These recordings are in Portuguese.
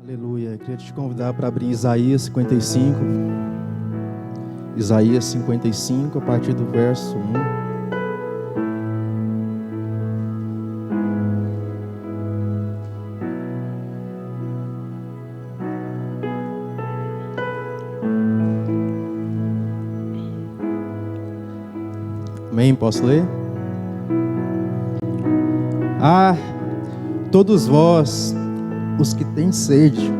Aleluia. Eu queria te convidar para abrir Isaías 55. Isaías 55, a partir do verso 1. Amém? Posso ler? Ah, todos vós, os que têm sede,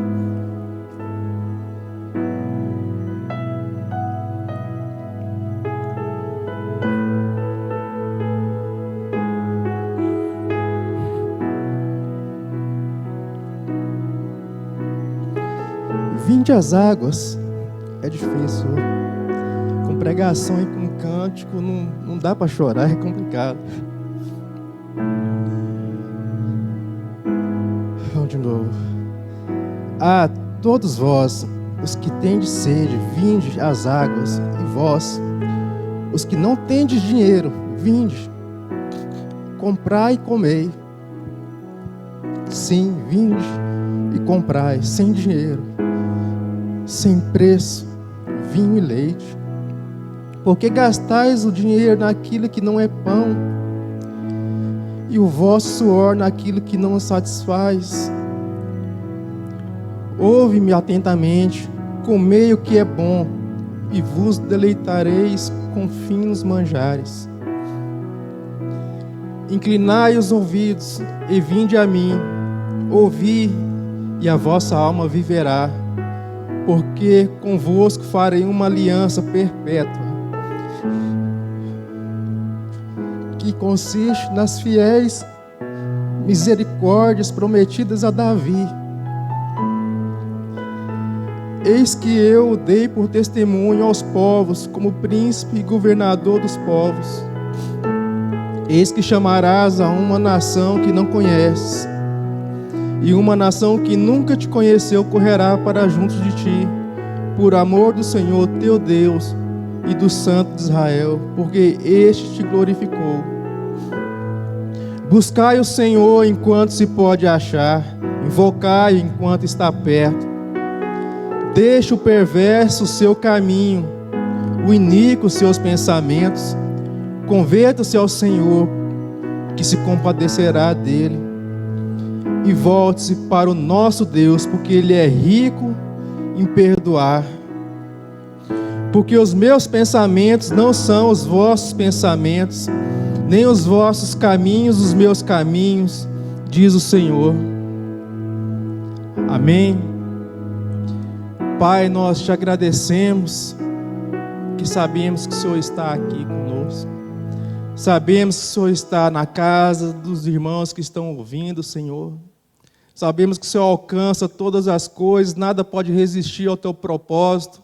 vinde às águas. É difícil, com pregação e com cântico não dá para chorar, é complicado. Vamos de novo. Ah, todos vós, os que tendes sede, vinde às águas, e vós, os que não tendes dinheiro, vinde, comprai e comei. Sim, vinde e comprai, sem dinheiro, sem preço, vinho e leite. Porque gastais o dinheiro naquilo que não é pão, e o vosso suor naquilo que não satisfaz. Ouve-me atentamente, comei o que é bom, e vos deleitareis com finos manjares. Inclinai os ouvidos, e vinde a mim, ouvi, e a vossa alma viverá, porque convosco farei uma aliança perpétua, que consiste nas fiéis misericórdias prometidas a Davi. Eis que eu o dei por testemunho aos povos, como príncipe e governador dos povos. Eis que chamarás a uma nação que não conheces, e uma nação que nunca te conheceu correrá para junto de ti, por amor do Senhor teu Deus e do Santo de Israel, porque este te glorificou. Buscai o Senhor enquanto se pode achar, invocai enquanto está perto. Deixe o perverso o seu caminho, o iníquo seus pensamentos. Converta-se ao Senhor, que se compadecerá dele. E volte-se para o nosso Deus, porque Ele é rico em perdoar. Porque os meus pensamentos não são os vossos pensamentos, nem os vossos caminhos os meus caminhos, diz o Senhor. Amém. Pai, nós te agradecemos, que sabemos que o Senhor está aqui conosco. Sabemos que o Senhor está na casa dos irmãos que estão ouvindo, Senhor. Sabemos que o Senhor alcança todas as coisas, nada pode resistir ao teu propósito,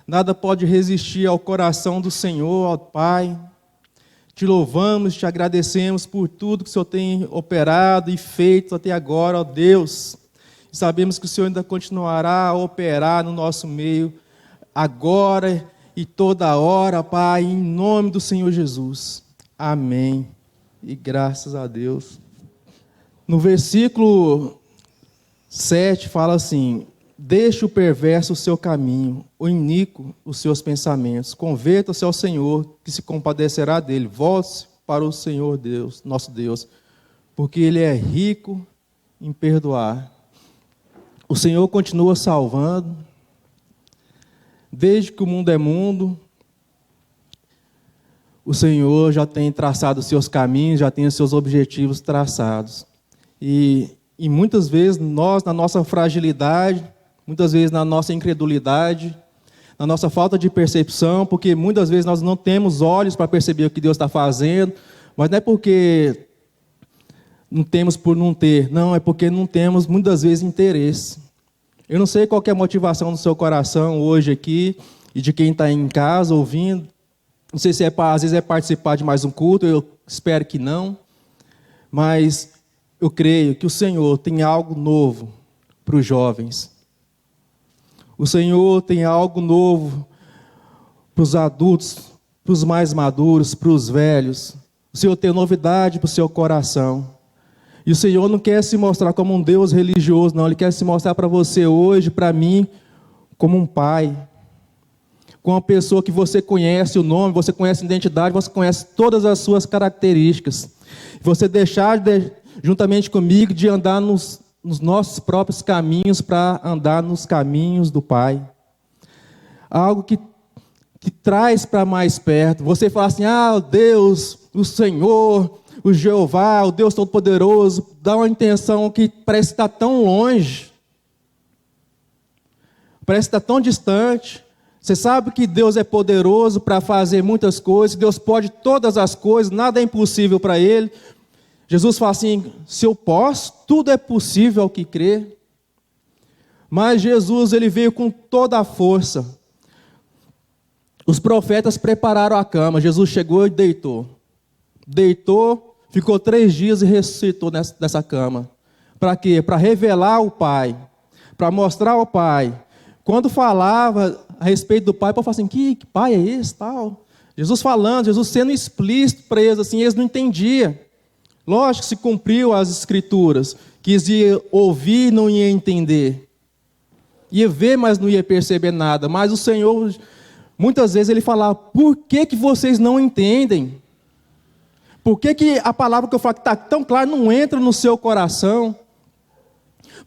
nada pode resistir ao coração do Senhor, ó Pai. Te louvamos, te agradecemos por tudo que o Senhor tem operado e feito até agora, ó Deus. E sabemos que o Senhor ainda continuará a operar no nosso meio, agora e toda hora, Pai, em nome do Senhor Jesus. Amém. E graças a Deus. No versículo 7 fala assim: deixe o perverso o seu caminho, o iníquo os seus pensamentos. Converta-se ao Senhor, que se compadecerá dele. Volte-se para o Senhor Deus, nosso Deus, porque Ele é rico em perdoar. O Senhor continua salvando. Desde que o mundo é mundo, o Senhor já tem traçado os seus caminhos, já tem os seus objetivos traçados. E muitas vezes nós, na nossa fragilidade, muitas vezes na nossa incredulidade, na nossa falta de percepção, porque muitas vezes nós não temos olhos para perceber o que Deus está fazendo, mas não é porque não temos por não ter, não, é porque não temos muitas vezes interesse. Eu não sei qual que é a motivação do seu coração hoje aqui, e de quem está em casa ouvindo. Não sei se às vezes é participar de mais um culto, eu espero que não, mas eu creio que o Senhor tem algo novo para os jovens. O Senhor tem algo novo para os adultos, para os mais maduros, para os velhos. O Senhor tem novidade para o seu coração. E o Senhor não quer se mostrar como um Deus religioso, não. Ele quer se mostrar para você hoje, para mim, como um pai. Com uma pessoa que você conhece o nome, você conhece a identidade, você conhece todas as suas características. Você deixar, juntamente comigo, de andar nos nossos próprios caminhos para andar nos caminhos do Pai. Algo que traz para mais perto. Você fala assim, o Deus, o Senhor, o Jeová, o Deus Todo-Poderoso, dá uma intenção que parece estar tão longe, parece estar tão distante. Você sabe que Deus é poderoso para fazer muitas coisas, Deus pode todas as coisas, nada é impossível para Ele. Jesus fala assim, se eu posso, tudo é possível ao que crê. Mas Jesus, ele veio com toda a força. Os profetas prepararam a cama, Jesus chegou e deitou. Deitou, ficou 3 dias e ressuscitou nessa cama. Para quê? Para revelar o Pai, para mostrar o Pai. Quando falava a respeito do Pai, o povo falava assim, que Pai é esse, tal? Jesus falando, Jesus sendo explícito para eles, assim, eles não entendiam. Lógico que se cumpriu as Escrituras, quis ouvir e não ia entender. Ia ver, mas não ia perceber nada. Mas o Senhor, muitas vezes ele falava, por que vocês não entendem? Por que a palavra que eu falo que está tão clara não entra no seu coração?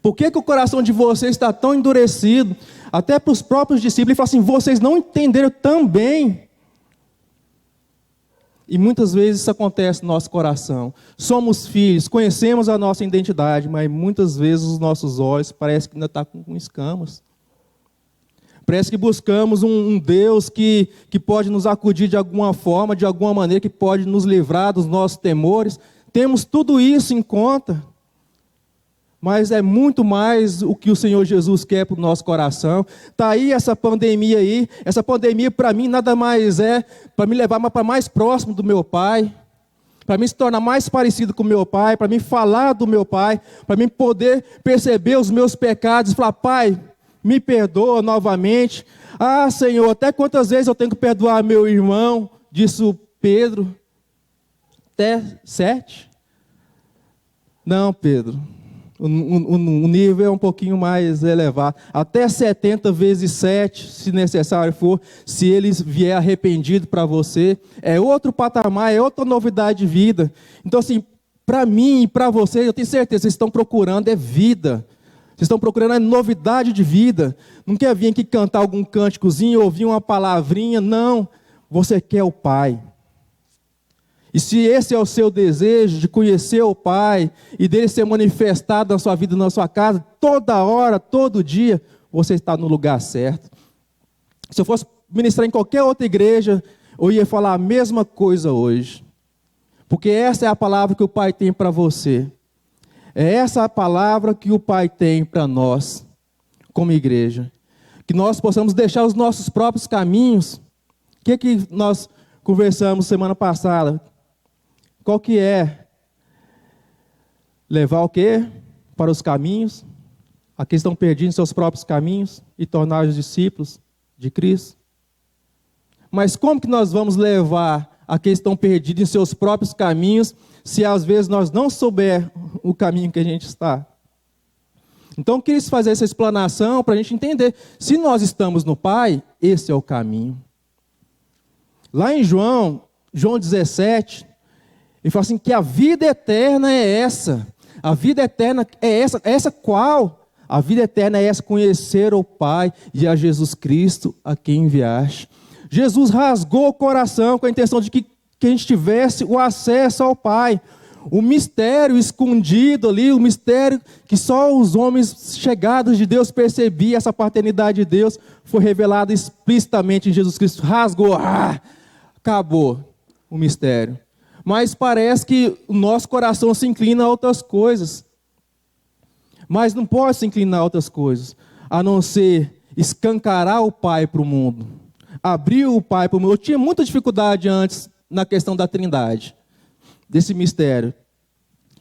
Por que o coração de vocês está tão endurecido? Até para os próprios discípulos, ele fala assim, vocês não entenderam também. E muitas vezes isso acontece no nosso coração. Somos filhos, conhecemos a nossa identidade, mas muitas vezes os nossos olhos parecem que ainda estão com escamas. Parece que buscamos um Deus que pode nos acudir de alguma forma, de alguma maneira, que pode nos livrar dos nossos temores. Temos tudo isso em conta. Mas é muito mais o que o Senhor Jesus quer para o nosso coração. Está aí essa pandemia aí. Essa pandemia para mim nada mais é para me levar para mais próximo do meu Pai. Para mim se tornar mais parecido com o meu Pai. Para mim falar do meu Pai. Para mim poder perceber os meus pecados. E falar, Pai, me perdoa novamente. Senhor, até quantas vezes eu tenho que perdoar meu irmão? Disse Pedro. Até 7? Não, Pedro. O nível é um pouquinho mais elevado. Até 70 vezes 7, se necessário for, se ele vier arrependido para você. É outro patamar, é outra novidade de vida. Então, assim, para mim e para vocês, eu tenho certeza, vocês estão procurando vida. Vocês estão procurando novidade de vida. Não quer vir aqui cantar algum cânticozinho, ouvir uma palavrinha. Não, você quer o Pai. E se esse é o seu desejo de conhecer o Pai e dele ser manifestado na sua vida, na sua casa, toda hora, todo dia, você está no lugar certo. Se eu fosse ministrar em qualquer outra igreja, eu ia falar a mesma coisa hoje. Porque essa é a palavra que o Pai tem para você. É essa a palavra que o Pai tem para nós, como igreja. Que nós possamos deixar os nossos próprios caminhos. O que nós conversamos semana passada? Qual que é? Levar o quê? Para os caminhos, aqueles que estão perdidos em seus próprios caminhos e tornar os discípulos de Cristo. Mas como que nós vamos levar aqueles que estão perdidos em seus próprios caminhos, se às vezes nós não souber o caminho que a gente está? Então eu quis fazer essa explanação para a gente entender. Se nós estamos no Pai, esse é o caminho. Lá em João 17... ele fala assim, que a vida eterna é essa. A vida eterna é essa. Essa qual? A vida eterna é essa, conhecer o Pai e a Jesus Cristo, a quem enviaste. Jesus rasgou o coração com a intenção de que a gente tivesse o acesso ao Pai. O mistério escondido ali, o mistério que só os homens chegados de Deus percebiam, essa paternidade de Deus, foi revelado explicitamente em Jesus Cristo. Rasgou, acabou o mistério. Mas parece que o nosso coração se inclina a outras coisas. Mas não pode se inclinar a outras coisas, a não ser escancarar o Pai para o mundo. Abrir o Pai para o mundo. Eu tinha muita dificuldade antes na questão da Trindade, desse mistério,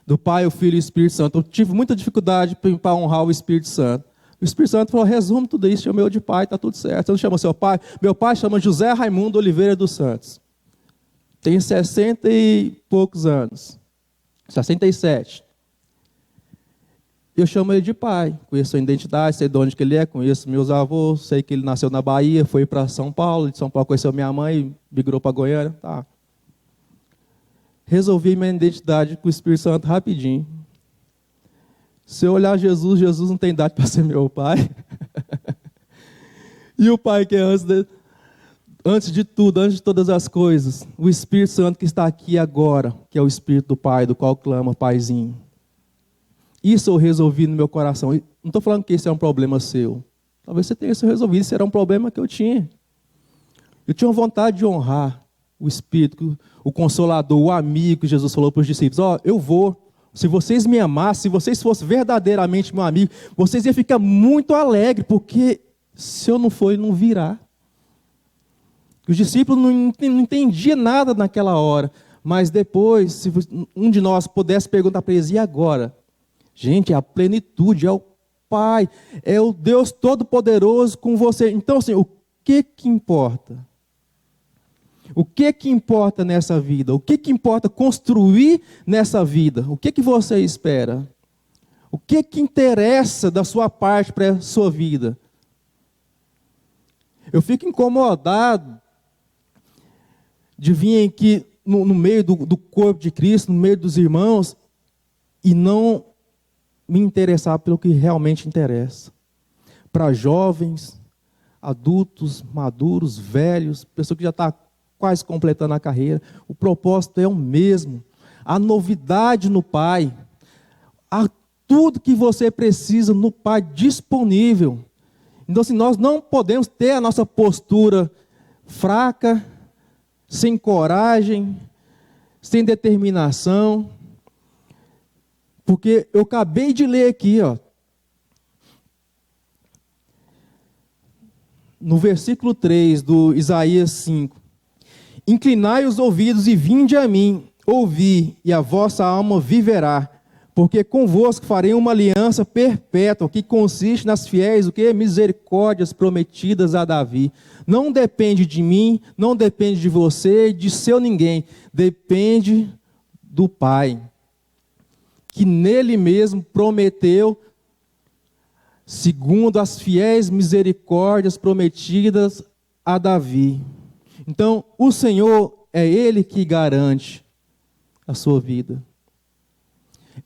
do Pai, o Filho e o Espírito Santo. Eu tive muita dificuldade para honrar o Espírito Santo. O Espírito Santo falou, resume tudo isso, chama eu de pai, está tudo certo. Você não chama seu pai? Meu pai chama José Raimundo Oliveira dos Santos. Tem 60 e poucos anos. 67. eu chamo ele de pai. Conheço a identidade, sei de onde que ele é, conheço meus avós, sei que ele nasceu na Bahia, foi para São Paulo, de São Paulo conheceu minha mãe, migrou para Goiânia. Tá. Resolvi minha identidade com o Espírito Santo rapidinho. Se eu olhar Jesus, Jesus não tem idade para ser meu pai. E o pai que é antes de tudo, antes de todas as coisas, o Espírito Santo que está aqui agora, que é o Espírito do Pai, do qual clama, Paizinho. Isso eu resolvi no meu coração. Não estou falando que esse é um problema seu. Talvez você tenha isso resolvido, isso era um problema que eu tinha. Eu tinha vontade de honrar o Espírito, o Consolador, o amigo que Jesus falou para os discípulos. Eu vou. Se vocês me amassem, se vocês fossem verdadeiramente meu amigo, vocês iam ficar muito alegres, porque se eu não for, ele não virá. Os discípulos não entendiam nada naquela hora. Mas depois, se um de nós pudesse perguntar para eles, e agora? Gente, é a plenitude, é o Pai, é o Deus Todo-Poderoso com você. Então, assim, o que importa? O que importa nessa vida? O que importa construir nessa vida? O que você espera? O que interessa da sua parte para a sua vida? Eu fico incomodado de vir aqui no meio do corpo de Cristo, no meio dos irmãos, e não me interessar pelo que realmente interessa. Para jovens, adultos, maduros, velhos, pessoa que já está quase completando a carreira, o propósito é o mesmo. A novidade no Pai, há tudo que você precisa no Pai disponível. Então, assim, nós não podemos ter a nossa postura fraca, sem coragem, sem determinação. Porque eu acabei de ler aqui, no versículo 3 do Isaías 5. Inclinai os ouvidos e vinde a mim, ouvi, e a vossa alma viverá. Porque convosco farei uma aliança perpétua, que consiste nas fiéis, misericórdias prometidas a Davi. Não depende de mim, não depende de você, de seu ninguém. Depende do Pai, que nele mesmo prometeu, segundo as fiéis misericórdias prometidas a Davi. Então, o Senhor é Ele que garante a sua vida.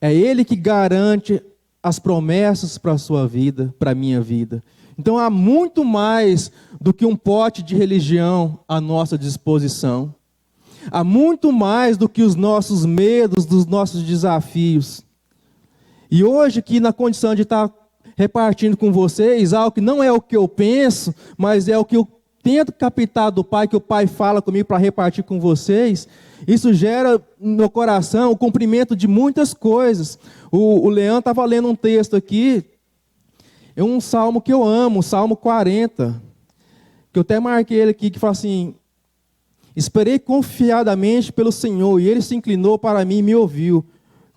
É Ele que garante as promessas para a sua vida, para a minha vida. Então, há muito mais do que um pote de religião à nossa disposição. Há muito mais do que os nossos medos, dos nossos desafios. E hoje, aqui na condição de estar repartindo com vocês, algo que não é o que eu penso, mas é o que eu tento captar do Pai, que o Pai fala comigo para repartir com vocês, isso gera no coração o cumprimento de muitas coisas. O Leandro estava lendo um texto aqui, é um salmo que eu amo, o Salmo 40, que eu até marquei ele aqui, que fala assim: esperei confiadamente pelo Senhor, e Ele se inclinou para mim e me ouviu.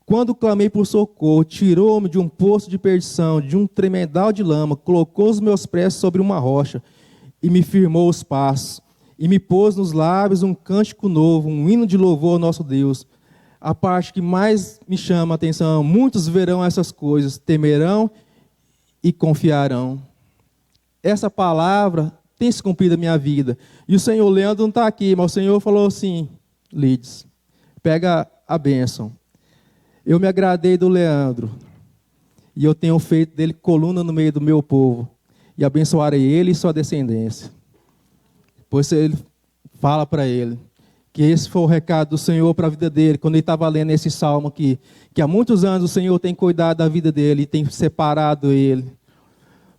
Quando clamei por socorro, tirou-me de um poço de perdição, de um tremedal de lama, colocou os meus pés sobre uma rocha, e me firmou os passos, e me pôs nos lábios um cântico novo, um hino de louvor ao nosso Deus. A parte que mais me chama a atenção: muitos verão essas coisas, temerão e confiarão. Essa palavra tem se cumprido na minha vida. E o Senhor, Leandro não está aqui, mas o Senhor falou assim: Lides, pega a bênção. Eu me agradei do Leandro, e eu tenho feito dele coluna no meio do meu povo, e abençoarei ele e sua descendência. Depois ele fala para ele que esse foi o recado do Senhor para a vida dele, quando ele estava lendo esse salmo aqui, que há muitos anos o Senhor tem cuidado da vida dele, e tem separado ele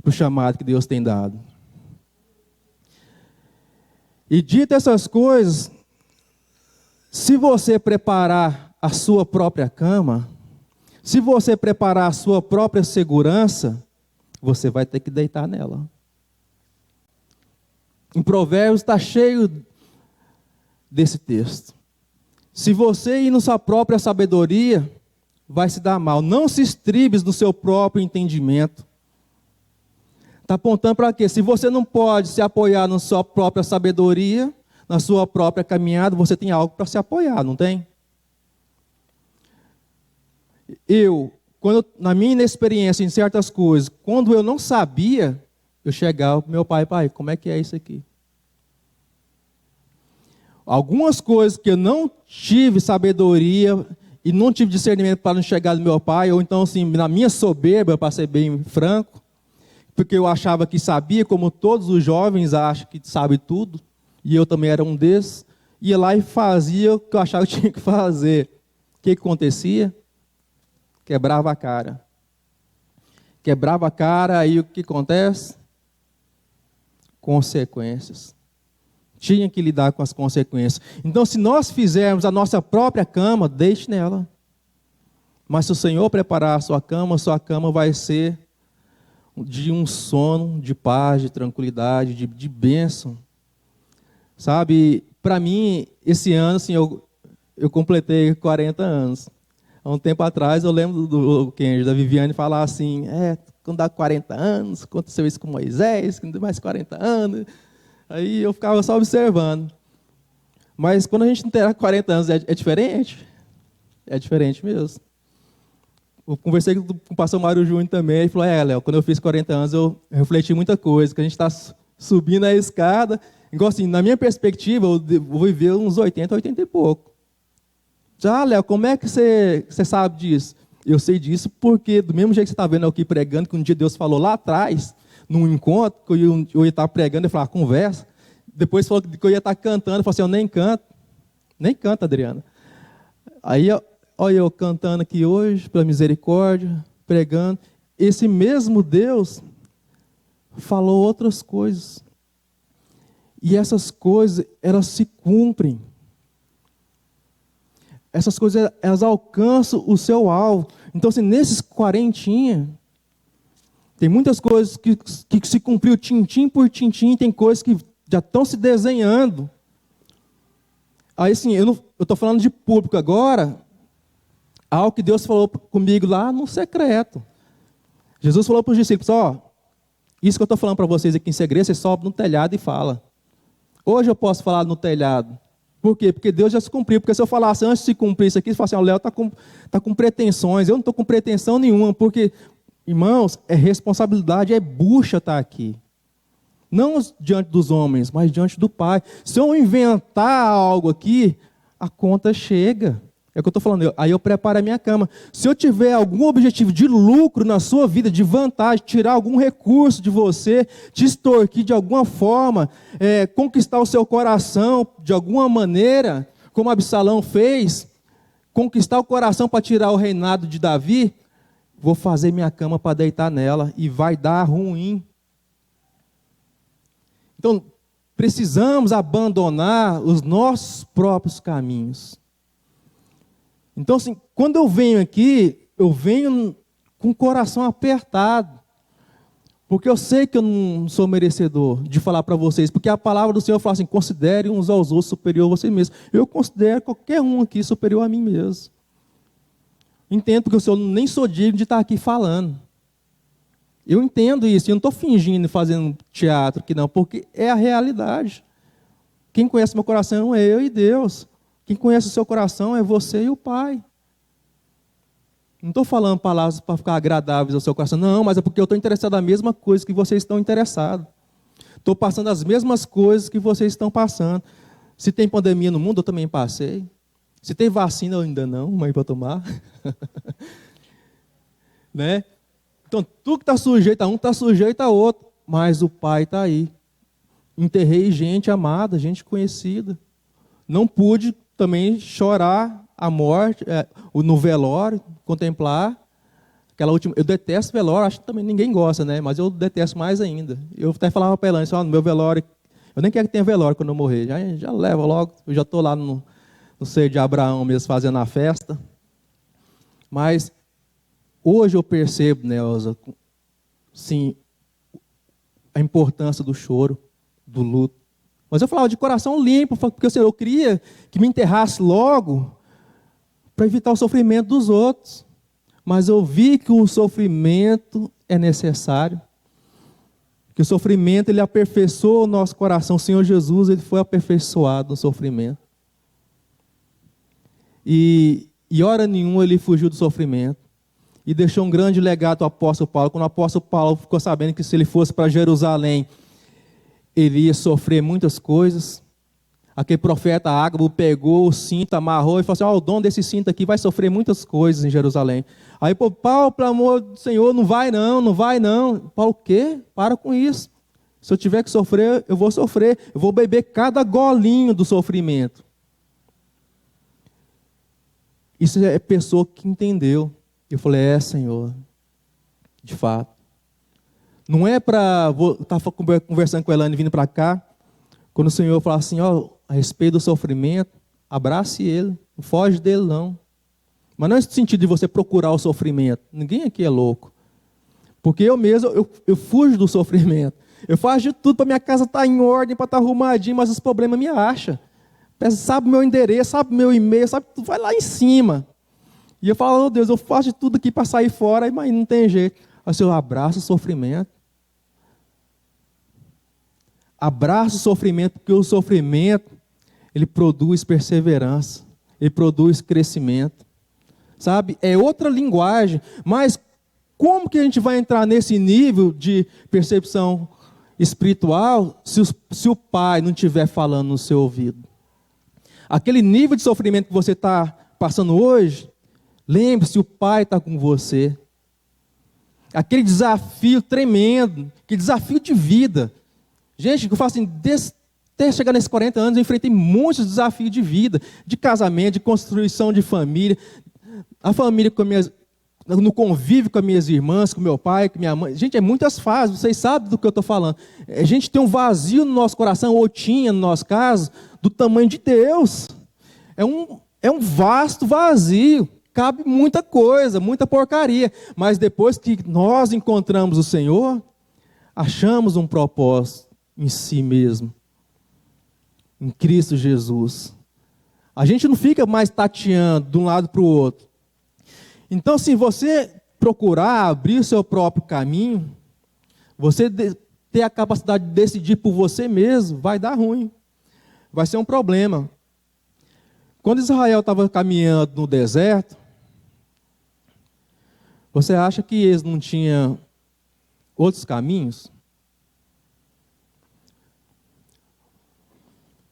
para o chamado que Deus tem dado. E dito essas coisas, se você preparar a sua própria cama, se você preparar a sua própria segurança, você vai ter que deitar nela. Em Provérbios está cheio desse texto. Se você ir na sua própria sabedoria, vai se dar mal. Não se estribes no seu próprio entendimento. Está apontando para quê? Se você não pode se apoiar na sua própria sabedoria, na sua própria caminhada, você tem algo para se apoiar, não tem? Eu, na minha inexperiência em certas coisas, quando eu não sabia, eu chegava para meu pai, como é que é isso aqui? Algumas coisas que eu não tive sabedoria e não tive discernimento para não chegar do meu pai, ou então, assim, na minha soberba, para ser bem franco, porque eu achava que sabia, como todos os jovens acham que sabe tudo, e eu também era um desses, ia lá e fazia o que eu achava que tinha que fazer. O que acontecia? Quebrava a cara. Quebrava a cara, aí o que acontece? Consequências. Tinha que lidar com as consequências. Então, se nós fizermos a nossa própria cama, deixe nela. Mas se o Senhor preparar a sua cama vai ser de um sono, de paz, de tranquilidade, de bênção. Sabe, para mim, esse ano, assim, eu completei 40 anos. Há um tempo atrás, eu lembro da Viviane falar assim, quando dá 40 anos, aconteceu isso com Moisés, quando dá mais 40 anos. Aí eu ficava só observando. Mas quando a gente não terá 40 anos, é diferente? É diferente mesmo. Eu conversei com o pastor Mário Júnior também, ele falou, Léo, quando eu fiz 40 anos, eu refleti muita coisa, que a gente está subindo a escada, igual assim, na minha perspectiva, eu vou viver uns 80 e pouco. Já, Léo, como é que você sabe disso? Eu sei disso porque, do mesmo jeito que você está vendo eu aqui pregando, que um dia Deus falou lá atrás, num encontro, que eu ia estar pregando, ele falou, conversa. Depois falou que eu ia estar cantando, eu falei assim, eu nem canto. Nem canto, Adriana. Aí, olha eu cantando aqui hoje, pela misericórdia, pregando. Esse mesmo Deus falou outras coisas. E essas coisas, elas se cumprem. Essas coisas, elas alcançam o seu alvo. Então, assim, nesses 40, tem muitas coisas que se cumpriu tintim por tintim, tem coisas que já estão se desenhando. Aí, assim, eu estou falando de público agora, algo que Deus falou comigo lá no secreto. Jesus falou para os discípulos, isso que eu estou falando para vocês aqui em segredo, você sobe no telhado e fala. Hoje eu posso falar no telhado. Por quê? Porque Deus já se cumpriu. Porque se eu falasse antes de se cumprir isso aqui, você fala assim, o Léo está com pretensões. Eu não estou com pretensão nenhuma, porque, irmãos, é responsabilidade, é bucha estar aqui. Não diante dos homens, mas diante do Pai. Se eu inventar algo aqui, a conta chega. É o que eu estou falando. Aí eu preparo a minha cama. Se eu tiver algum objetivo de lucro na sua vida, de vantagem, tirar algum recurso de você, te extorquir de alguma forma, conquistar o seu coração de alguma maneira, como Absalão fez, conquistar o coração para tirar o reinado de Davi, vou fazer minha cama para deitar nela e vai dar ruim. Então, precisamos abandonar os nossos próprios caminhos. Então, assim, quando eu venho aqui, eu venho com o coração apertado. Porque eu sei que eu não sou merecedor de falar para vocês. Porque a palavra do Senhor fala assim, considere uns aos outros superior a você mesmo. Eu considero qualquer um aqui superior a mim mesmo. Entendo que o Senhor nem sou digno de estar aqui falando. Eu entendo isso. Eu não estou fingindo, fazendo teatro aqui não. Porque é a realidade. Quem conhece meu coração é eu e Deus. Quem conhece o seu coração é você e o Pai. Não estou falando palavras para ficar agradáveis ao seu coração. Não, mas é porque eu estou interessado na mesma coisa que vocês estão interessados. Estou passando as mesmas coisas que vocês estão passando. Se tem pandemia no mundo, eu também passei. Se tem vacina, eu ainda não, mas para tomar. Né? Então, tudo que está sujeito a um, está sujeito a outro. Mas o Pai está aí. Enterrei gente amada, gente conhecida. Não pude também chorar a morte, no velório, contemplar aquela última. Eu detesto velório, acho que também ninguém gosta, né? Mas eu detesto mais ainda. Eu até falava para ela, no meu velório, eu nem quero que tenha velório quando eu morrer, já leva logo, eu já estou lá no seio de Abraão mesmo fazendo a festa. Mas hoje eu percebo, Nelza, sim, a importância do choro, do luto. Mas eu falava de coração limpo, porque eu queria que me enterrasse logo para evitar o sofrimento dos outros. Mas eu vi que o sofrimento é necessário. Que o sofrimento, ele aperfeiçoa o nosso coração. O Senhor Jesus, ele foi aperfeiçoado no sofrimento. E hora nenhuma ele fugiu do sofrimento. e deixou um grande legado ao apóstolo Paulo. Quando o apóstolo Paulo ficou sabendo que se ele fosse para Jerusalém, ele ia sofrer muitas coisas, aquele profeta Ágabo pegou o cinto, amarrou e falou assim: o dono desse cinto aqui vai sofrer muitas coisas em Jerusalém. Aí, Paulo, pelo amor do Senhor, não vai não. Paulo, o quê? Para com isso. Se eu tiver que sofrer, eu vou sofrer. Eu vou beber cada golinho do sofrimento. Isso é pessoa que entendeu. Eu falei, Senhor, de fato. Não é para... Estava conversando com a Elane vindo para cá, quando o Senhor fala assim, a respeito do sofrimento, abrace ele, não foge dele não. Mas não é no sentido de você procurar o sofrimento. Ninguém aqui é louco. Porque eu mesmo, eu fujo do sofrimento. Eu faço de tudo para minha casa estar em ordem, para estar arrumadinho, mas os problemas me acham. Sabe o meu endereço, sabe o meu e-mail, sabe tudo, vai lá em cima. E eu falo, Deus, eu faço de tudo aqui para sair fora, mas não tem jeito. Aí o Senhor abraça o sofrimento. Abraça o sofrimento, porque o sofrimento, ele produz perseverança, ele produz crescimento. Sabe? É outra linguagem, mas como que a gente vai entrar nesse nível de percepção espiritual se o Pai não estiver falando no seu ouvido? Aquele nível de sofrimento que você está passando hoje, lembre-se, o Pai está com você. Aquele desafio tremendo, que desafio de vida. Gente, eu falo assim, até chegar nesses 40 anos, eu enfrentei muitos desafios de vida, de casamento, de construção de família, a família no convívio com as minhas irmãs, com meu pai, com minha mãe. Gente, é muitas fases, vocês sabem do que eu estou falando. A gente tem um vazio no nosso coração, ou tinha no nosso caso, do tamanho de Deus. É um vasto vazio, cabe muita coisa, muita porcaria. Mas depois que nós encontramos o Senhor, achamos um propósito em si mesmo, em Cristo Jesus. A gente não fica mais tateando de um lado para o outro. Então, se você procurar abrir o seu próprio caminho, você ter a capacidade de decidir por você mesmo, vai dar ruim. Vai ser um problema. Quando Israel estava caminhando no deserto, você acha que eles não tinham outros caminhos?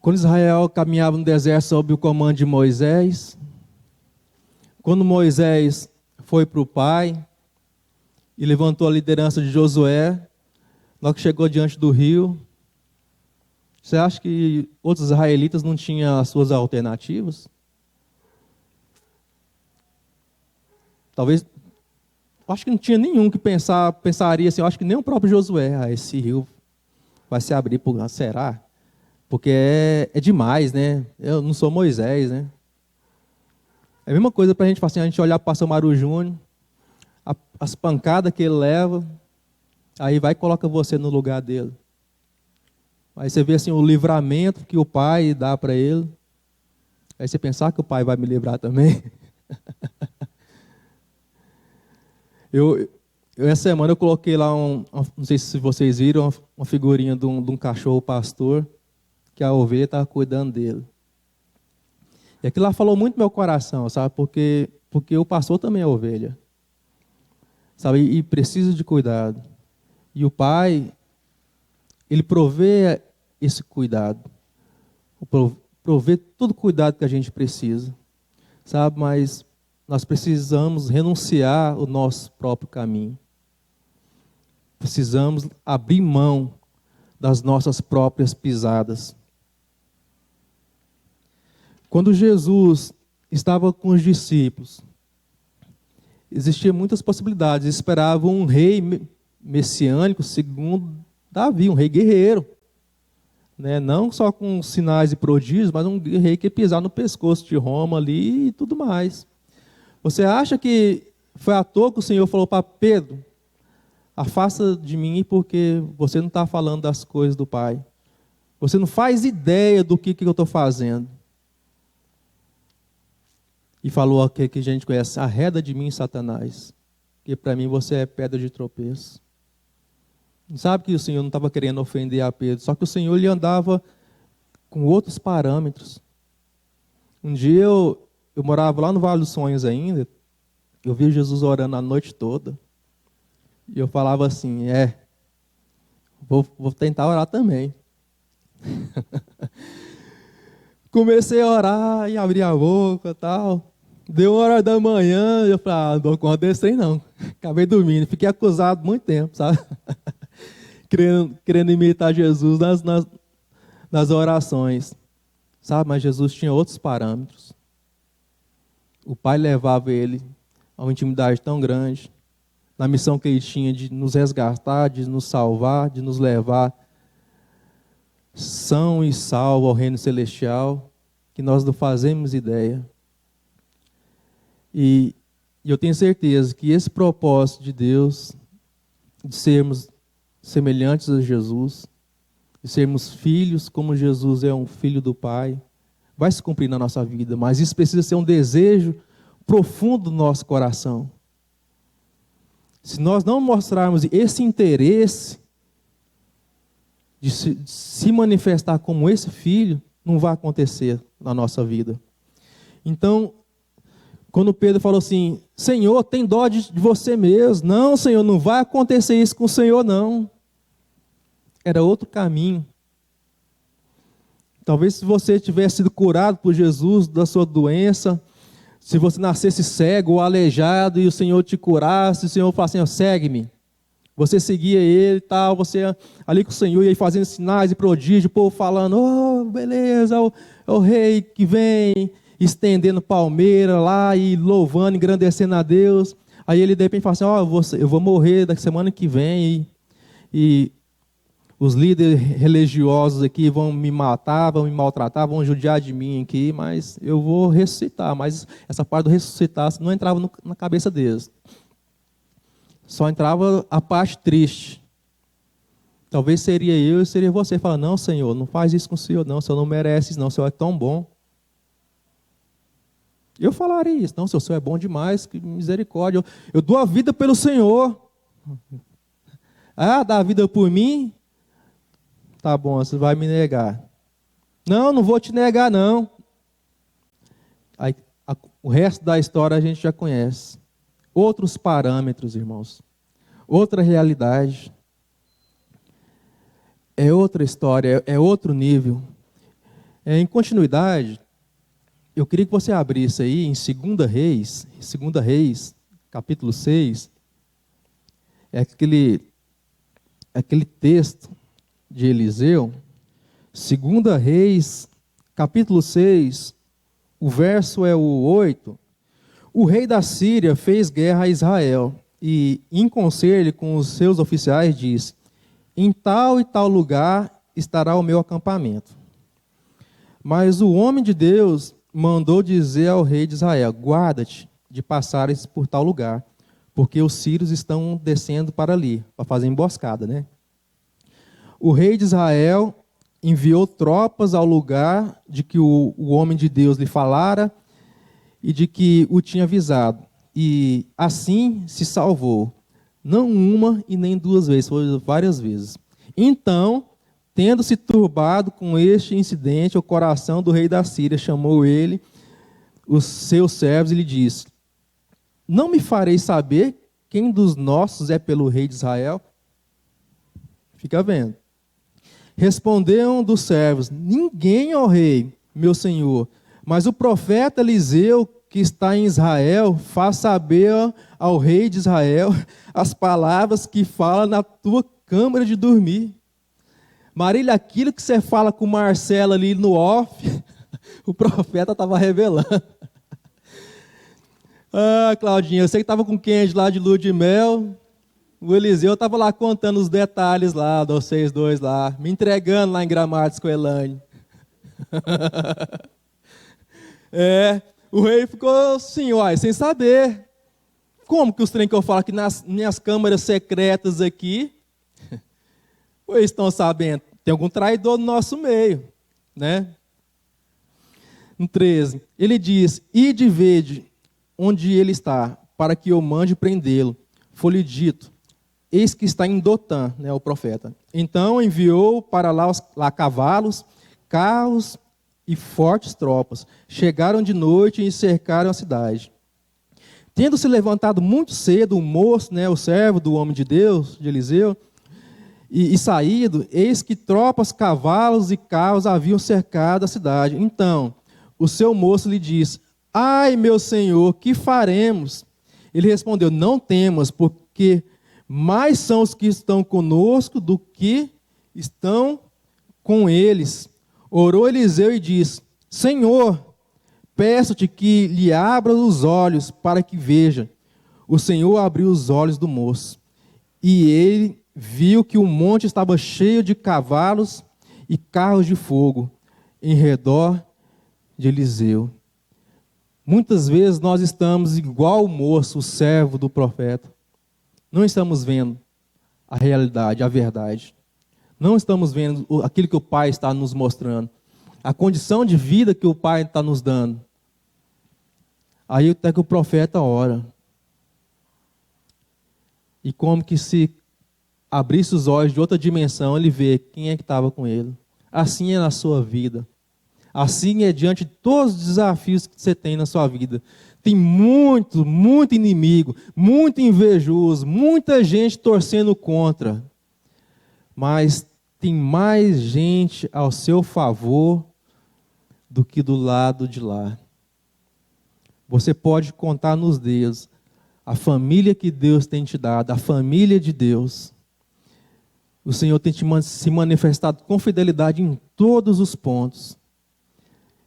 Quando Israel caminhava no deserto sob o comando de Moisés, quando Moisés foi para o Pai e levantou a liderança de Josué, logo que chegou diante do rio, você acha que outros israelitas não tinham as suas alternativas? Talvez, acho que não tinha nenhum que pensaria assim, eu acho que nem o próprio Josué, esse rio vai se abrir, será? Porque é demais, né? Eu não sou Moisés, né? É a mesma coisa para a gente falar assim, a gente olhar para o pastor Maru Júnior, as pancadas que ele leva, aí vai e coloca você no lugar dele. Aí você vê assim, o livramento que o pai dá para ele. Aí você pensar que o pai vai me livrar também. Essa semana eu coloquei lá, não sei se vocês viram, uma figurinha de um cachorro pastor, que a ovelha estava cuidando dele. E aquilo lá falou muito no meu coração, sabe? Porque o pastor também é ovelha. Sabe? E precisa de cuidado. E o pai, ele provê esse cuidado. Provê todo o cuidado que a gente precisa. Sabe? Mas nós precisamos renunciar o nosso próprio caminho. Precisamos abrir mão das nossas próprias pisadas. Quando Jesus estava com os discípulos, existiam muitas possibilidades. Eles esperavam um rei messiânico, segundo Davi, um rei guerreiro. Né? Não só com sinais e prodígios, mas um rei que ia pisar no pescoço de Roma ali e tudo mais. Você acha que foi à toa que o Senhor falou para Pedro, afasta de mim porque você não está falando das coisas do Pai. Você não faz ideia do que eu estou fazendo. E falou aqui que a gente conhece, arreda de mim, Satanás, porque para mim você é pedra de tropeço. Não sabe que o Senhor não estava querendo ofender a Pedro, só que o Senhor ele andava com outros parâmetros. Um dia eu morava lá no Vale dos Sonhos ainda, Eu vi Jesus orando a noite toda. E eu falava assim, vou tentar orar também. Comecei a orar e abrir a boca e tal. Deu 1h da manhã, eu falei, não dou conta desse trem não. Acabei dormindo, fiquei acusado muito tempo, sabe? querendo imitar Jesus nas orações. Sabe, mas Jesus tinha outros parâmetros. O Pai levava ele a uma intimidade tão grande, na missão que ele tinha de nos resgatar, de nos salvar, de nos levar são e salvo ao reino celestial, que nós não fazemos ideia. E eu tenho certeza que esse propósito de Deus, de sermos semelhantes a Jesus, de sermos filhos como Jesus é um filho do Pai, vai se cumprir na nossa vida, mas isso precisa ser um desejo profundo do nosso coração. Se nós não mostrarmos esse interesse de se manifestar como esse filho, não vai acontecer na nossa vida. Então, quando Pedro falou assim, Senhor, tem dó de você mesmo. Não, Senhor, não vai acontecer isso com o Senhor, não. Era outro caminho. Talvez se você tivesse sido curado por Jesus da sua doença, se você nascesse cego ou aleijado e o Senhor te curasse, o Senhor falasse assim, segue-me. Você seguia ele e tal, você ali com o Senhor, e aí fazendo sinais e prodígios, o povo falando, beleza, o rei que vem, estendendo palmeira lá e louvando, engrandecendo a Deus. Aí ele de repente fala assim, eu vou morrer da semana que vem e os líderes religiosos aqui vão me matar, vão me maltratar, vão judiar de mim aqui, mas eu vou ressuscitar. Mas essa parte do ressuscitar não entrava na cabeça deles. Só entrava a parte triste. Talvez seria eu e seria você. Fala, não, Senhor, não faz isso com o Senhor, não. O Senhor não merece isso, não. O Senhor é tão bom. Eu falaria isso. Não, o Senhor é bom demais, que misericórdia. Eu dou a vida pelo Senhor. Dá a vida por mim? Tá bom, você vai me negar. Não vou te negar, não. Aí, o resto da história a gente já conhece. Outros parâmetros, irmãos. Outra realidade. É outra história, é outro nível. Em continuidade, eu queria que você abrisse aí em 2 Reis, capítulo 6. É aquele texto de Eliseu. 2 Reis, capítulo 6, o verso é o 8. O rei da Síria fez guerra a Israel e, em conselho com os seus oficiais, disse, em tal e tal lugar estará o meu acampamento. Mas o homem de Deus mandou dizer ao rei de Israel, guarda-te de passares por tal lugar, porque os sírios estão descendo para ali, para fazer emboscada, né? O rei de Israel enviou tropas ao lugar de que o homem de Deus lhe falara, e de que o tinha avisado. E assim se salvou. Não uma e nem 2 vezes, foi várias vezes. Então, tendo se turbado com este incidente, o coração do rei da Síria chamou ele, os seus servos, e lhe disse, não me farei saber quem dos nossos é pelo rei de Israel? Fica vendo. Responderam dos servos, ninguém, ó rei, meu senhor, mas o profeta Eliseu, que está em Israel, faz saber ao rei de Israel as palavras que fala na tua câmara de dormir. Marília, aquilo que você fala com o Marcelo ali no off, o profeta estava revelando. Claudinha, eu sei que estava com o Kendi lá de lua de mel, o Eliseu estava lá contando os detalhes lá, de vocês dois lá, me entregando lá em Gramados com a Elaine. O rei ficou assim, sem saber. Como que os trem que eu falo aqui nas minhas câmaras secretas aqui, eles estão sabendo? Tem algum traidor no nosso meio, né? No 13, ele diz, ide vede onde ele está, para que eu mande prendê-lo. Foi-lhe dito, eis que está em Dotã, né, o profeta. Então enviou para lá cavalos, carros e fortes tropas. Chegaram de noite e cercaram a cidade. Tendo se levantado muito cedo o moço, né, o servo do homem de Deus, de Eliseu, e saído, eis que tropas, cavalos e carros haviam cercado a cidade. Então, o seu moço lhe disse: ai, meu senhor, que faremos? Ele respondeu: não temas, porque mais são os que estão conosco do que estão com eles. Orou Eliseu e disse: Senhor, peço-te que lhe abra os olhos para que veja. O Senhor abriu os olhos do moço, e ele viu que o monte estava cheio de cavalos e carros de fogo em redor de Eliseu. Muitas vezes nós estamos igual o moço, o servo do profeta. Não estamos vendo a realidade, a verdade. Não estamos vendo aquilo que o Pai está nos mostrando. A condição de vida que o Pai está nos dando. Aí até que o profeta ora. E como que se abrisse os olhos de outra dimensão, ele vê quem é que estava com ele. Assim é na sua vida. Assim é diante de todos os desafios que você tem na sua vida. Tem muito inimigo, muito invejoso, muita gente torcendo contra. Mas tem mais gente ao seu favor do que do lado de lá. Você pode contar nos dedos a família que Deus tem te dado, a família de Deus. O Senhor tem se manifestado com fidelidade em todos os pontos.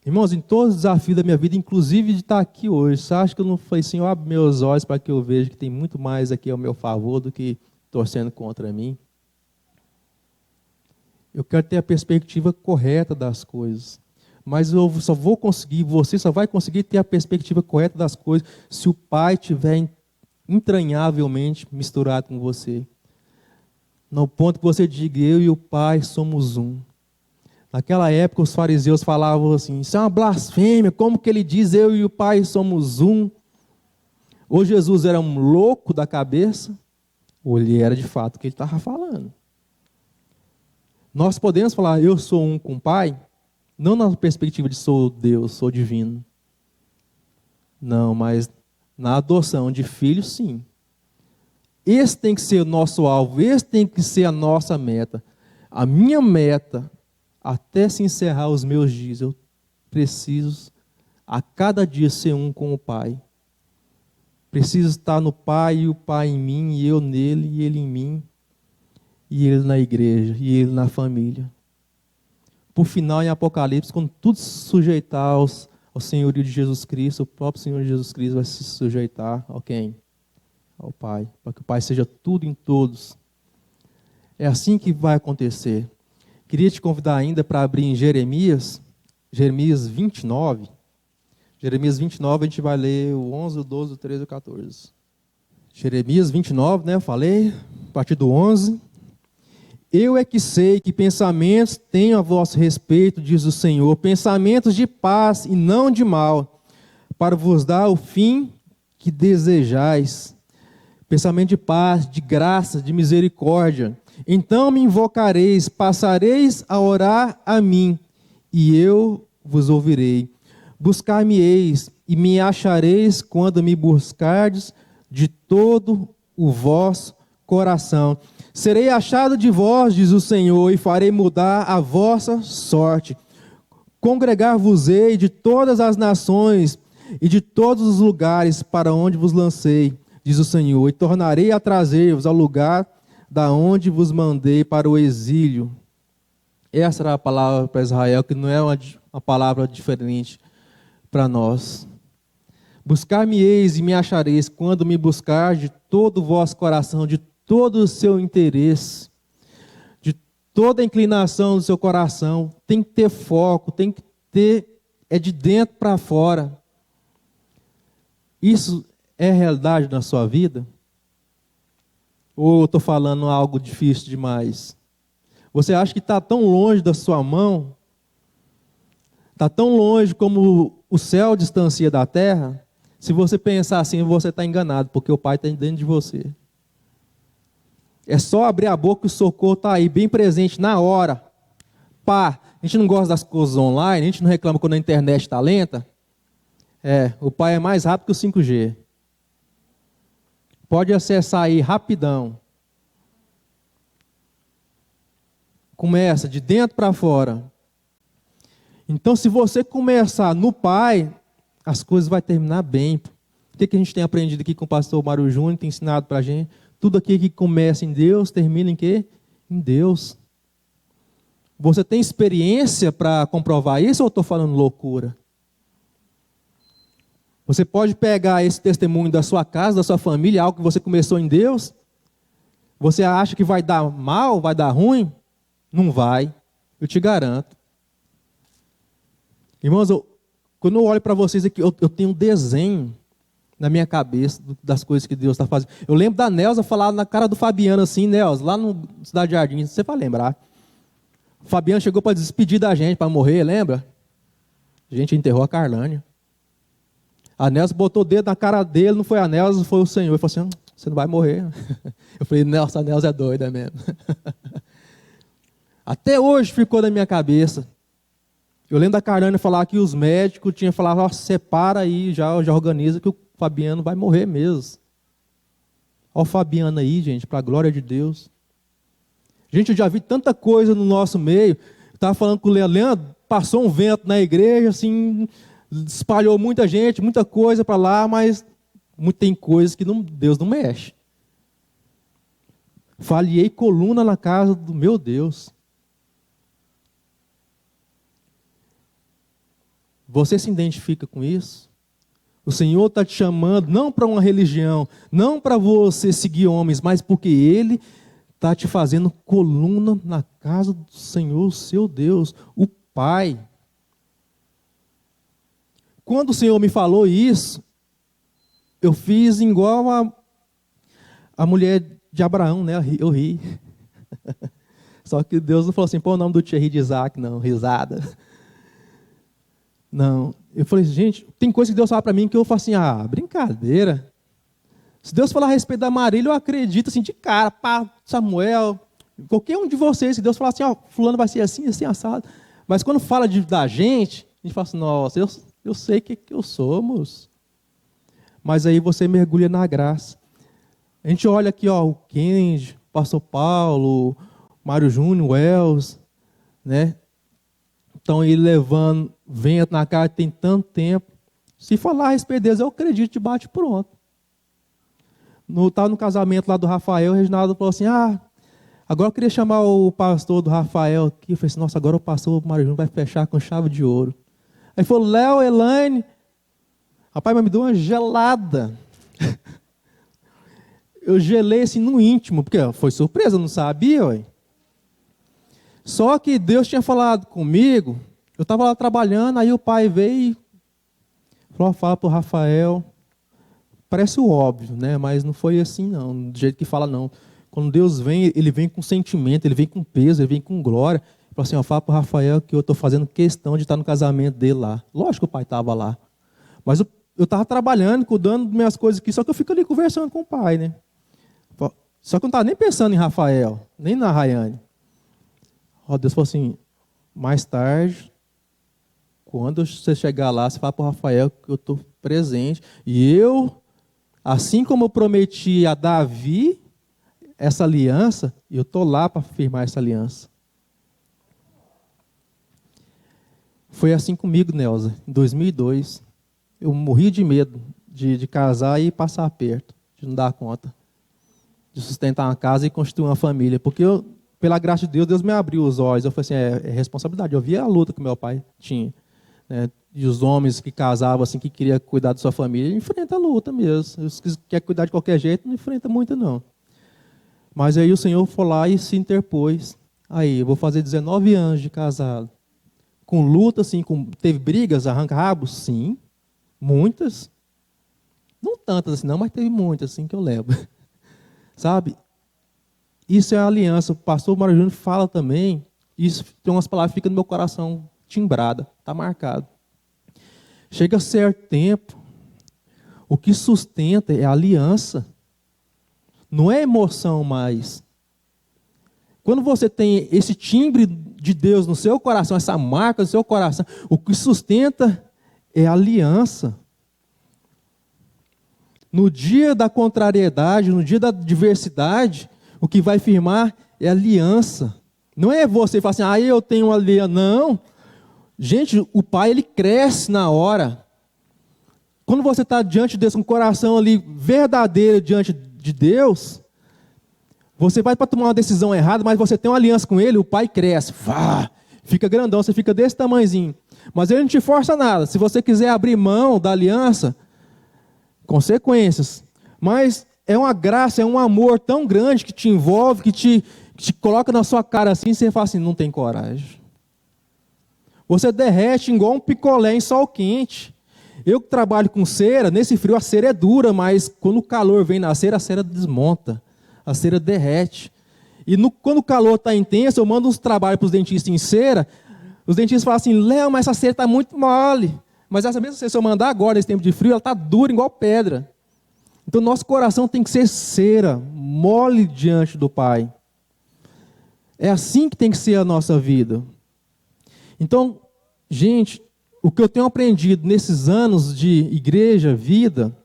Irmãos, em todos os desafios da minha vida, inclusive de estar aqui hoje, você acha que eu não falei, Senhor, abre meus olhos para que eu veja que tem muito mais aqui ao meu favor do que torcendo contra mim? Eu quero ter a perspectiva correta das coisas. Mas eu só vou conseguir, você só vai conseguir ter a perspectiva correta das coisas se o Pai estiver entranhavelmente misturado com você. No ponto que você diga, eu e o Pai somos um. Naquela época os fariseus falavam assim, isso é uma blasfêmia, como que ele diz eu e o Pai somos um? Ou Jesus era um louco da cabeça, ou ele era de fato o que ele estava falando. Nós podemos falar, eu sou um com o Pai, não na perspectiva de sou Deus, sou divino. Não, mas na adoção de filhos, sim. Esse tem que ser o nosso alvo, esse tem que ser a nossa meta. A minha meta, até se encerrar os meus dias, eu preciso a cada dia ser um com o Pai. Preciso estar no Pai e o Pai em mim, e eu nele, e ele em mim, e ele na igreja, e ele na família. Por final, em Apocalipse, quando tudo se sujeitar ao senhorio de Jesus Cristo, o próprio Senhor Jesus Cristo vai se sujeitar a quem? Ao Pai, para que o Pai seja tudo em todos. É assim que vai acontecer. Queria te convidar ainda para abrir em Jeremias 29. Jeremias 29, a gente vai ler o 11, o 12, o 13 e o 14. Jeremias 29, né, eu falei, a partir do 11. Eu é que sei que pensamentos tenho a vosso respeito, diz o Senhor, pensamentos de paz e não de mal, para vos dar o fim que desejais. Pensamento de paz, de graça, de misericórdia. Então me invocareis, passareis a orar a mim, e eu vos ouvirei. Buscar-me-eis, e me achareis quando me buscardes de todo o vosso coração. Serei achado de vós, diz o Senhor, e farei mudar a vossa sorte. Congregar-vos-ei de todas as nações e de todos os lugares para onde vos lancei, diz o Senhor, e tornarei a trazer-vos ao lugar da onde vos mandei para o exílio. Essa era a palavra para Israel, que não é uma palavra diferente para nós. Buscar-me-eis e me achareis, quando me buscar de todo o vosso coração, de todo o seu interesse, de toda a inclinação do seu coração. Tem que ter foco, tem que ter, é de dentro para fora. Isso é realidade na sua vida? Ou eu estou falando algo difícil demais? Você acha que está tão longe da sua mão? Está tão longe como o céu distancia da terra? Se você pensar assim, você está enganado, porque o Pai está dentro de você. É só abrir a boca e o socorro está aí, bem presente, na hora. Pá, a gente não gosta das coisas online, a gente não reclama quando a internet está lenta. O Pai é mais rápido que o 5G. Pode acessar aí rapidão. Começa de dentro para fora. Então, se você começar no Pai, as coisas vão terminar bem. O que a gente tem aprendido aqui com o pastor Mário Júnior, tem ensinado para a gente? Tudo aqui que começa em Deus, termina em quê? Em Deus. Você tem experiência para comprovar isso ou eu estou falando loucura? Você pode pegar esse testemunho da sua casa, da sua família, algo que você começou em Deus. Você acha que vai dar mal, vai dar ruim? Não vai, eu te garanto. Irmãos, quando eu olho para vocês aqui, eu tenho um desenho na minha cabeça das coisas que Deus está fazendo. Eu lembro da Nelza falar na cara do Fabiano assim, Nelza, lá no Cidade Jardim, você vai lembrar. O Fabiano chegou para despedir da gente, para morrer, lembra? A gente enterrou a Carlânia. A Nelza botou o dedo na cara dele, não foi a Nelza, foi o Senhor. Ele falou assim, você não vai morrer. Eu falei, nossa, a Nelza é doida mesmo. Até hoje ficou na minha cabeça. Eu lembro da Carlânia falar que os médicos tinham falado, ó, separa aí, já organiza que o Fabiano vai morrer mesmo. Olha o Fabiano aí, gente, para a glória de Deus. Gente, eu já vi tanta coisa no nosso meio. Eu estava falando com o Leandro, passou um vento na igreja, assim, espalhou muita gente, muita coisa para lá, mas tem coisas que Deus não mexe. Falhei coluna na casa do meu Deus. Você se identifica com isso? O Senhor está te chamando não para uma religião, não para você seguir homens, mas porque Ele está te fazendo coluna na casa do Senhor, seu Deus, o Pai. Quando o Senhor me falou isso, eu fiz igual a mulher de Abraão, né? Eu ri. Só que Deus não falou assim, pô, o nome do Thierry de Isaac, não, risada. Não, eu falei, gente, tem coisa que Deus fala para mim que eu falo assim, brincadeira. Se Deus falar a respeito da Marília, eu acredito assim de cara, pá, Samuel, qualquer um de vocês, se Deus falar assim, fulano vai ser assim, assim, assado. Mas quando fala da gente, a gente fala assim, nossa, eu sei que eu somos. Mas aí você mergulha na graça. A gente olha aqui, o Kenji, o pastor Paulo, Mário Júnior, o Els, né? Então ele levando vento na cara tem tanto tempo. Se falar a respeito deles, eu acredito de bate pronto. Estava no casamento lá do Rafael, o Reginaldo falou assim, agora eu queria chamar o pastor do Rafael aqui. Eu falei assim, nossa, agora o pastor Mário Júnior vai fechar com chave de ouro. Aí falou, Léo, Elaine, rapaz, mas me deu uma gelada. Eu gelei assim no íntimo, porque foi surpresa, eu não sabia, ué. Só que Deus tinha falado comigo, eu estava lá trabalhando, aí o pai veio e falou, fala para o Rafael, parece o óbvio, né? Mas não foi assim não, do jeito que fala não. Quando Deus vem, Ele vem com sentimento, Ele vem com peso, Ele vem com glória. Ele falou assim, fala para o Rafael que eu estou fazendo questão de estar no casamento dele lá. Lógico que o pai estava lá. Mas eu estava trabalhando, cuidando das minhas coisas aqui, só que eu fico ali conversando com o pai, né? Só que eu não estava nem pensando em Rafael, nem na Rayane. Deus falou assim, mais tarde, quando você chegar lá, você fala para o Rafael que eu estou presente. E eu, assim como eu prometi a Davi essa aliança, eu estou lá para firmar essa aliança. Foi assim comigo, Nelza, em 2002. Eu morri de medo de casar e passar aperto, de não dar conta, de sustentar uma casa e construir uma família. Porque pela graça de Deus, Deus me abriu os olhos. Eu falei assim, é responsabilidade. Eu via a luta que meu pai tinha. Né? E os homens que casavam, assim, que queriam cuidar da sua família, enfrenta a luta mesmo. Os que querem cuidar de qualquer jeito, não enfrenta muito, não. Mas aí o Senhor foi lá e se interpôs. Aí, eu vou fazer 19 anos de casado. Com luta, assim, teve brigas, arranca-rabos? Sim. Muitas. Não tantas assim, não, mas teve muitas, assim, que eu lembro. Sabe? Isso é a aliança. O pastor Mário Júnior fala também, isso tem umas palavras que ficam no meu coração timbrada, está marcado. Chega certo tempo, o que sustenta é a aliança. Não é emoção mais. Quando você tem esse timbre de Deus no seu coração, essa marca no seu coração, o que sustenta é a aliança. No dia da contrariedade, no dia da adversidade, o que vai firmar é aliança. Não é você falar assim, eu tenho uma aliança. Não. Gente, o pai, ele cresce na hora. Quando você está diante de Deus, com o coração ali verdadeiro diante de Deus, você vai para tomar uma decisão errada, mas você tem uma aliança com Ele, o pai cresce. Fica grandão, você fica desse tamanhozinho. Mas Ele não te força nada. Se você quiser abrir mão da aliança, consequências. Mas é uma graça, é um amor tão grande que te envolve, que te coloca na sua cara assim, e você fala assim, não tem coragem. Você derrete igual um picolé em sol quente. Eu que trabalho com cera, nesse frio a cera é dura, mas quando o calor vem na cera, a cera desmonta, a cera derrete. E quando o calor está intenso, eu mando uns trabalhos para os dentistas em cera, os dentistas falam assim, Léo, mas essa cera está muito mole. Mas essa mesma cera, se eu mandar agora, nesse tempo de frio, ela está dura igual pedra. Então nosso coração tem que ser cera, mole diante do Pai. É assim que tem que ser a nossa vida. Então, gente, o que eu tenho aprendido nesses anos de igreja, vida,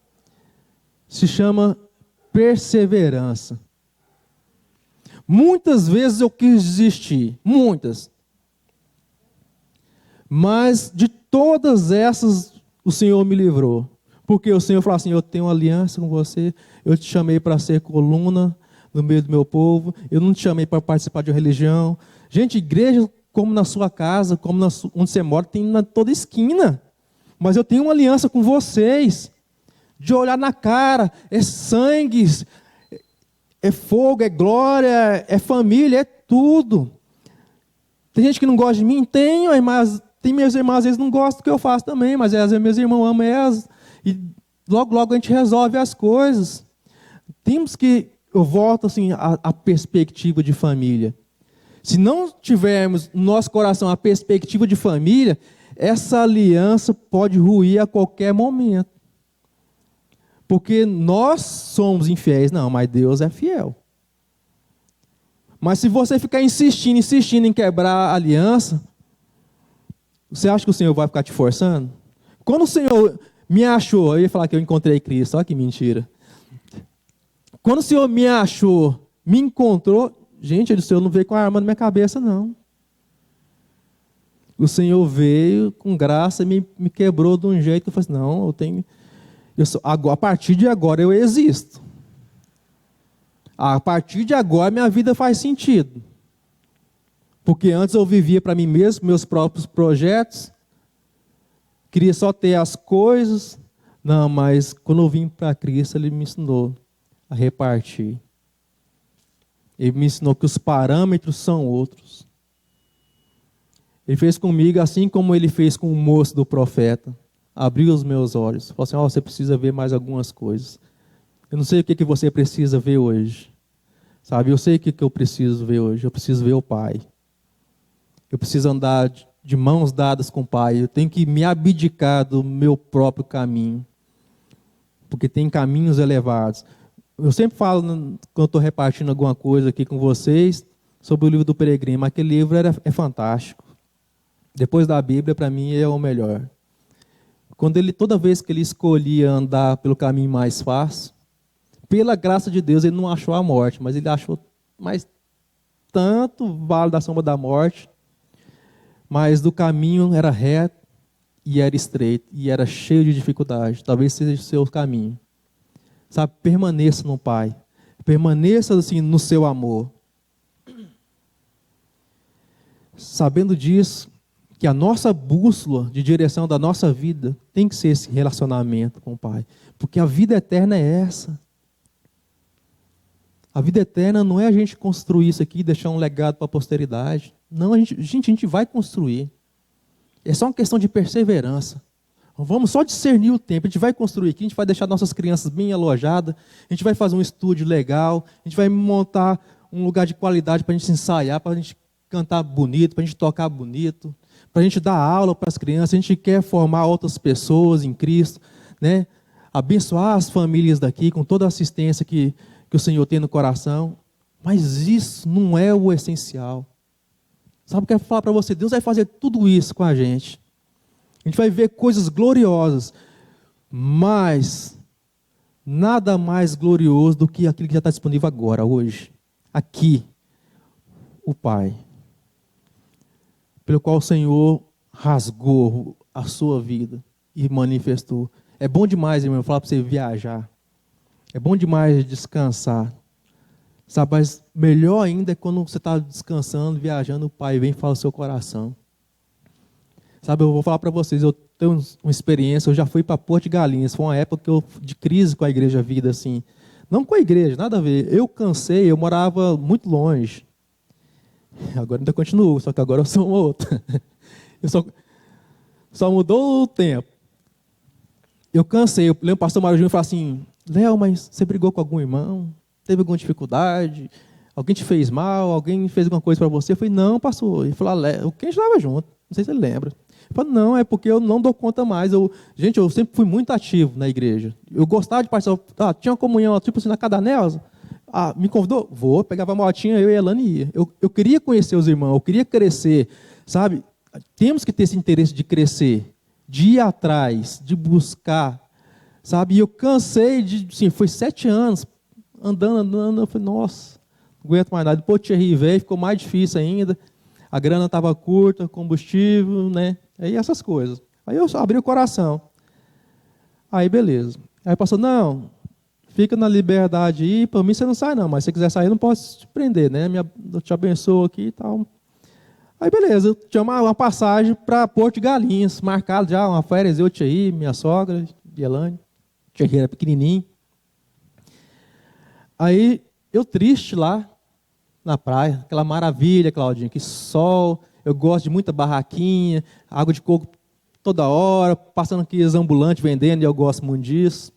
se chama perseverança. Muitas vezes eu quis desistir, muitas. Mas de todas essas, o Senhor me livrou. Porque o Senhor falou assim, eu tenho uma aliança com você, eu te chamei para ser coluna no meio do meu povo, eu não te chamei para participar de uma religião. Gente, igreja, como na sua casa, como onde você mora, tem na toda esquina. Mas eu tenho uma aliança com vocês, de olhar na cara, é sangue, é fogo, é glória, é família, é tudo. Tem gente que não gosta de mim? Tem, mas tem meus irmãos, às vezes não gostam do que eu faço também, mas às vezes meus irmãos amam elas, e logo, logo a gente resolve as coisas. Temos que, eu volto assim, a perspectiva de família. Se não tivermos no nosso coração a perspectiva de família, essa aliança pode ruir a qualquer momento. Porque nós somos infiéis, não, mas Deus é fiel. Mas se você ficar insistindo em quebrar a aliança, você acha que o Senhor vai ficar te forçando? Quando o Senhor me achou, eu ia falar que eu encontrei Cristo, olha que mentira. Quando o Senhor me achou, me encontrou, gente, o Senhor não veio com a arma na minha cabeça, não. O Senhor veio com graça e me quebrou de um jeito que eu falei assim, não, a partir de agora eu existo. A partir de agora minha vida faz sentido. Porque antes eu vivia para mim mesmo, meus próprios projetos, queria só ter as coisas. Não, mas quando eu vim para Cristo, Ele me ensinou a repartir. Ele me ensinou que os parâmetros são outros. Ele fez comigo assim como Ele fez com o moço do profeta. Abriu os meus olhos. Falou assim, você precisa ver mais algumas coisas. Eu não sei o que você precisa ver hoje. Sabe, eu sei o que eu preciso ver hoje. Eu preciso ver o Pai. Eu preciso andar de mãos dadas com o Pai. Eu tenho que me abdicar do meu próprio caminho. Porque tem caminhos elevados. Eu sempre falo, quando eu estou repartindo alguma coisa aqui com vocês, sobre o livro do Peregrino. Aquele livro é fantástico. Depois da Bíblia, para mim, é o melhor. Toda vez que ele escolhia andar pelo caminho mais fácil, pela graça de Deus, ele não achou a morte, mas ele achou mais tanto vale da sombra da morte, mas do caminho era reto e era estreito e era cheio de dificuldade. Talvez seja o seu caminho. Sabe, permaneça no Pai. Permaneça assim no seu amor. Sabendo disso, que a nossa bússola de direção da nossa vida tem que ser esse relacionamento com o Pai. Porque a vida eterna é essa. A vida eterna não é a gente construir isso aqui e deixar um legado para a posteridade. Não, a gente vai construir. É só uma questão de perseverança. Vamos só discernir o tempo. A gente vai construir aqui, a gente vai deixar nossas crianças bem alojadas, a gente vai fazer um estúdio legal, a gente vai montar um lugar de qualidade para a gente ensaiar, para a gente cantar bonito, para a gente tocar bonito, para a gente dar aula para as crianças. A gente quer formar outras pessoas em Cristo, né? Abençoar as famílias daqui com toda a assistência que o Senhor tem no coração. Mas isso não é o essencial. Sabe o que eu quero falar para você? Deus vai fazer tudo isso com a gente. A gente vai ver coisas gloriosas, mas Nada mais glorioso do que aquilo que já está disponível agora, hoje. Aqui, o Pai, pelo qual o Senhor rasgou a sua vida e manifestou. É bom demais, irmão, falar para você viajar. É bom demais descansar. Sabe, mas melhor ainda é quando você está descansando, viajando, o Pai vem e fala no seu coração. Sabe, eu vou falar para vocês, eu tenho uma experiência, eu já fui para Porto de Galinhas, foi uma época de crise com a Igreja Vida, assim. Não com a igreja, nada a ver. Eu cansei, eu morava muito longe. Agora ainda continuo, só que agora eu sou uma outra. Eu só mudou o tempo. Eu cansei, eu lembro o pastor Mário Júnior falou assim, Léo, mas você brigou com algum irmão? Teve alguma dificuldade? Alguém te fez mal? Alguém fez alguma coisa para você? Eu falei, não, pastor. Ele falou, Léo, quem estava junto? Não sei se ele lembra. Eu falei, não, é porque eu não dou conta mais. Gente, eu sempre fui muito ativo na igreja. Eu gostava de participar. Tinha uma comunhão, tipo assim, na casa da Nelza. Me convidou? Vou, pegava a motinha, eu e a Elane ia. Eu queria conhecer os irmãos, eu queria crescer, sabe? Temos que ter esse interesse de crescer, de ir atrás, de buscar, sabe? E eu cansei assim, foi 7 anos, andando, eu falei, nossa, não aguento mais nada. Depois o Thierry veio, ficou mais difícil ainda, a grana estava curta, combustível, né? Aí essas coisas. Aí eu abri o coração. Aí beleza. Aí passou, não, fica na liberdade aí, para mim você não sai não, mas se você quiser sair, eu não posso te prender, né? Eu te abençoo aqui e tal. Aí beleza, eu tinha uma passagem para Porto de Galinhas, marcado já, uma férias, eu tinha aí, minha sogra, Elane, tinha que era pequenininho. Aí eu triste lá na praia, aquela maravilha, Claudinho, que sol, eu gosto de muita barraquinha, água de coco toda hora, passando aqui os ambulantes vendendo, e eu gosto muito disso.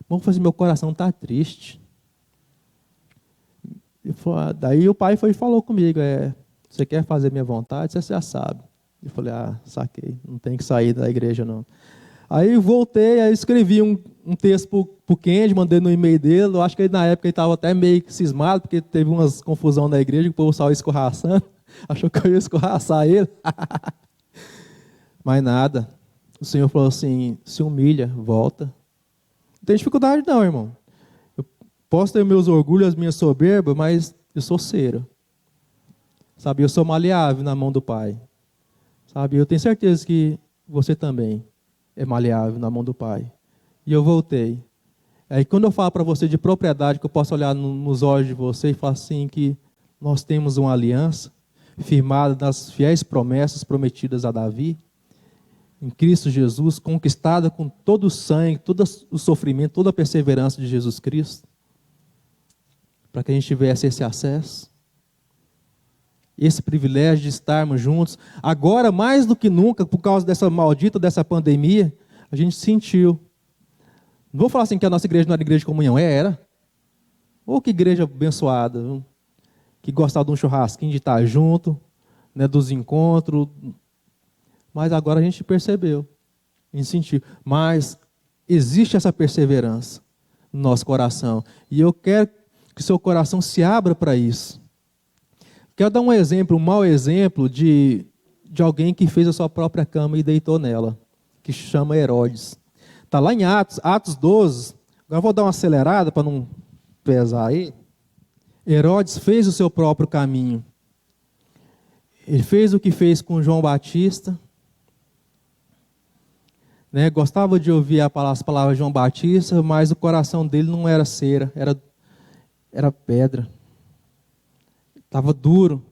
Vamos fazer, meu coração está triste. Daí o pai foi e falou comigo, você quer fazer minha vontade? Você já sabe. Eu falei, saquei, não tem que sair da igreja não. Aí voltei, aí escrevi um texto para o Kendi, mandei no e-mail dele, eu acho que ele, na época ele estava até meio cismado, porque teve umas confusão na igreja, que o povo saiu escorraçando, achou que eu ia escorraçar ele. Mas nada, o Senhor falou assim, se humilha, volta. Não tem dificuldade não, irmão. Eu posso ter meus orgulhos, as minhas soberbas, mas eu sou cera. Sabe, eu sou maleável na mão do Pai. Sabe, eu tenho certeza que você também é maleável na mão do Pai. E eu voltei. Aí quando eu falo para você de propriedade, que eu posso olhar nos olhos de você e falar assim que nós temos uma aliança firmada nas fiéis promessas prometidas a Davi, em Cristo Jesus, conquistada com todo o sangue, todo o sofrimento, toda a perseverança de Jesus Cristo, para que a gente tivesse esse acesso, esse privilégio de estarmos juntos. Agora, mais do que nunca, por causa dessa pandemia, a gente sentiu. Não vou falar assim que a nossa igreja não era igreja de comunhão, era. Ou que igreja abençoada, viu? Que gostava de um churrasquinho, de estar junto, né, dos encontros. Mas agora a gente percebeu, a gente sentiu. Mas existe essa perseverança no nosso coração. E eu quero que seu coração se abra para isso. Quero dar um exemplo, um mau exemplo de alguém que fez a sua própria cama e deitou nela, que chama Herodes. Está lá em Atos 12. Agora vou dar uma acelerada para não pesar aí. Herodes fez o seu próprio caminho. Ele fez o que fez com João Batista. Né? Gostava de ouvir as palavras de João Batista, mas o coração dele não era cera, era pedra. Estava duro.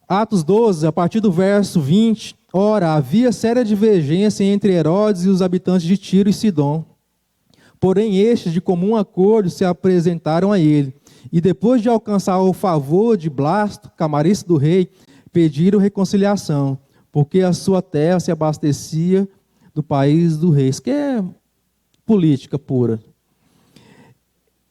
Atos 12, a partir do verso 20. Ora, havia séria divergência entre Herodes e os habitantes de Tiro e Sidom. Porém, estes, de comum acordo, se apresentaram a ele. E depois de alcançar o favor de Blasto, camarista do rei, pediram reconciliação, porque a sua terra se abastecia do país do rei. Isso que é política pura.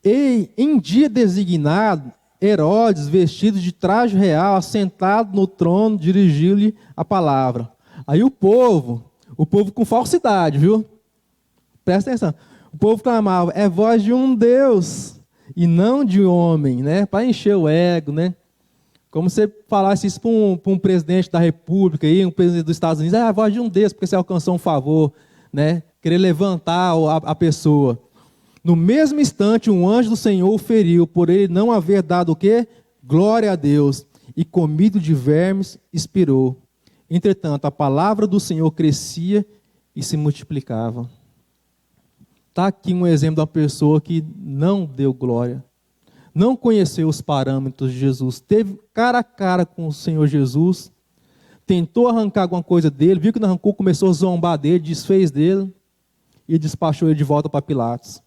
E em dia designado, Herodes, vestido de traje real, assentado no trono, dirigiu-lhe a palavra. Aí o povo com falsidade, viu? Presta atenção. O povo clamava, é voz de um Deus e não de homem, né? Para encher o ego, né? Como se você falasse isso para um presidente da República, um presidente dos Estados Unidos, é a voz de um Deus, porque você alcançou um favor, né? Querer levantar a pessoa. No mesmo instante, um anjo do Senhor o feriu, por ele não haver dado o quê? Glória a Deus. E comido de vermes, expirou. Entretanto, a palavra do Senhor crescia e se multiplicava. Está aqui um exemplo de uma pessoa que não deu glória, não conheceu os parâmetros de Jesus, teve cara a cara com o Senhor Jesus, tentou arrancar alguma coisa dele, viu que não arrancou, começou a zombar dele, desfez dele e despachou ele de volta para Pilatos.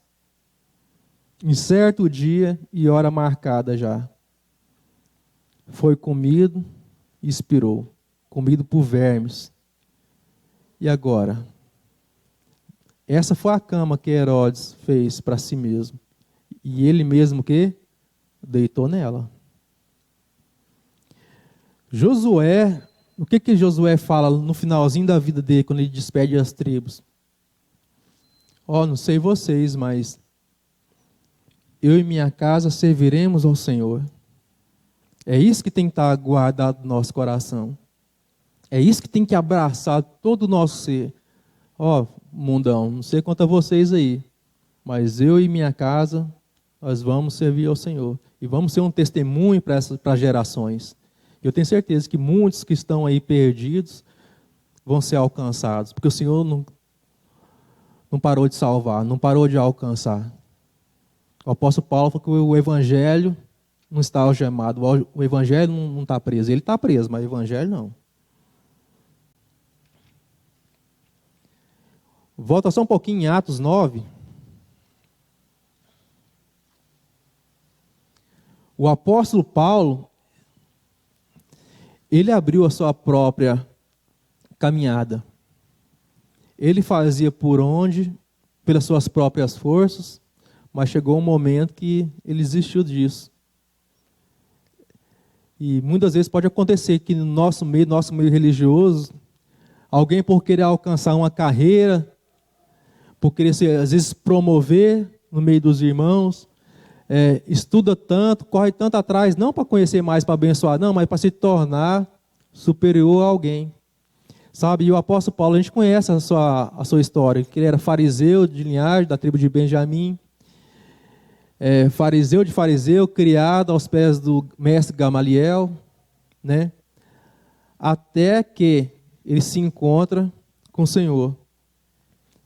Em certo dia e hora marcada já, foi comido e expirou, comido por vermes. E agora? Essa foi a cama que Herodes fez para si mesmo. E ele mesmo que deitou nela. Josué, o que Josué fala no finalzinho da vida dele, quando ele despede as tribos? Não sei vocês, mas eu e minha casa serviremos ao Senhor. É isso que tem que estar guardado no nosso coração. É isso que tem que abraçar todo o nosso ser. Mundão, não sei quanto a vocês aí, mas eu e minha casa, nós vamos servir ao Senhor. E vamos ser um testemunho para as gerações. Eu tenho certeza que muitos que estão aí perdidos vão ser alcançados, porque o Senhor não parou de salvar, não parou de alcançar. O apóstolo Paulo falou que o evangelho não está algemado, o evangelho não está preso. Ele está preso, mas o evangelho não. Volta só um pouquinho em Atos 9. O apóstolo Paulo, ele abriu a sua própria caminhada. Ele fazia por onde? Pelas suas próprias forças, mas chegou um momento que ele desistiu disso. E muitas vezes pode acontecer que no nosso meio religioso, alguém por querer alcançar uma carreira, por querer às vezes promover no meio dos irmãos, estuda tanto, corre tanto atrás, não para conhecer mais, para abençoar, não, mas para se tornar superior a alguém. Sabe, e o apóstolo Paulo, a gente conhece a sua história, que ele era fariseu de linhagem, da tribo de Benjamim, fariseu de fariseu, criado aos pés do mestre Gamaliel, né? Até que ele se encontra com o Senhor.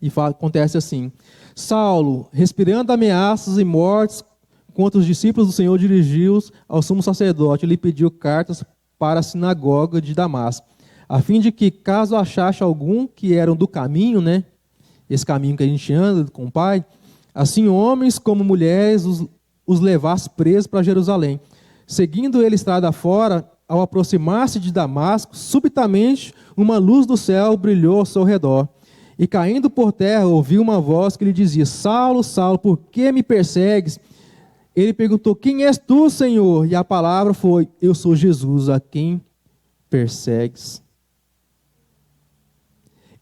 E acontece assim: Saulo, respirando ameaças e mortes contra os discípulos do Senhor, dirigiu-os ao sumo sacerdote e lhe pediu cartas para a sinagoga de Damasco, a fim de que, caso achasse algum que eram do caminho, né, esse caminho que a gente anda com o Pai, assim homens como mulheres os levasse presos para Jerusalém. Seguindo ele estrada fora, ao aproximar-se de Damasco, subitamente uma luz do céu brilhou ao seu redor. E caindo por terra, ouviu uma voz que lhe dizia: Saulo, Saulo, por que me persegues? Ele perguntou: quem és tu, Senhor? E a palavra foi: eu sou Jesus, a quem persegues.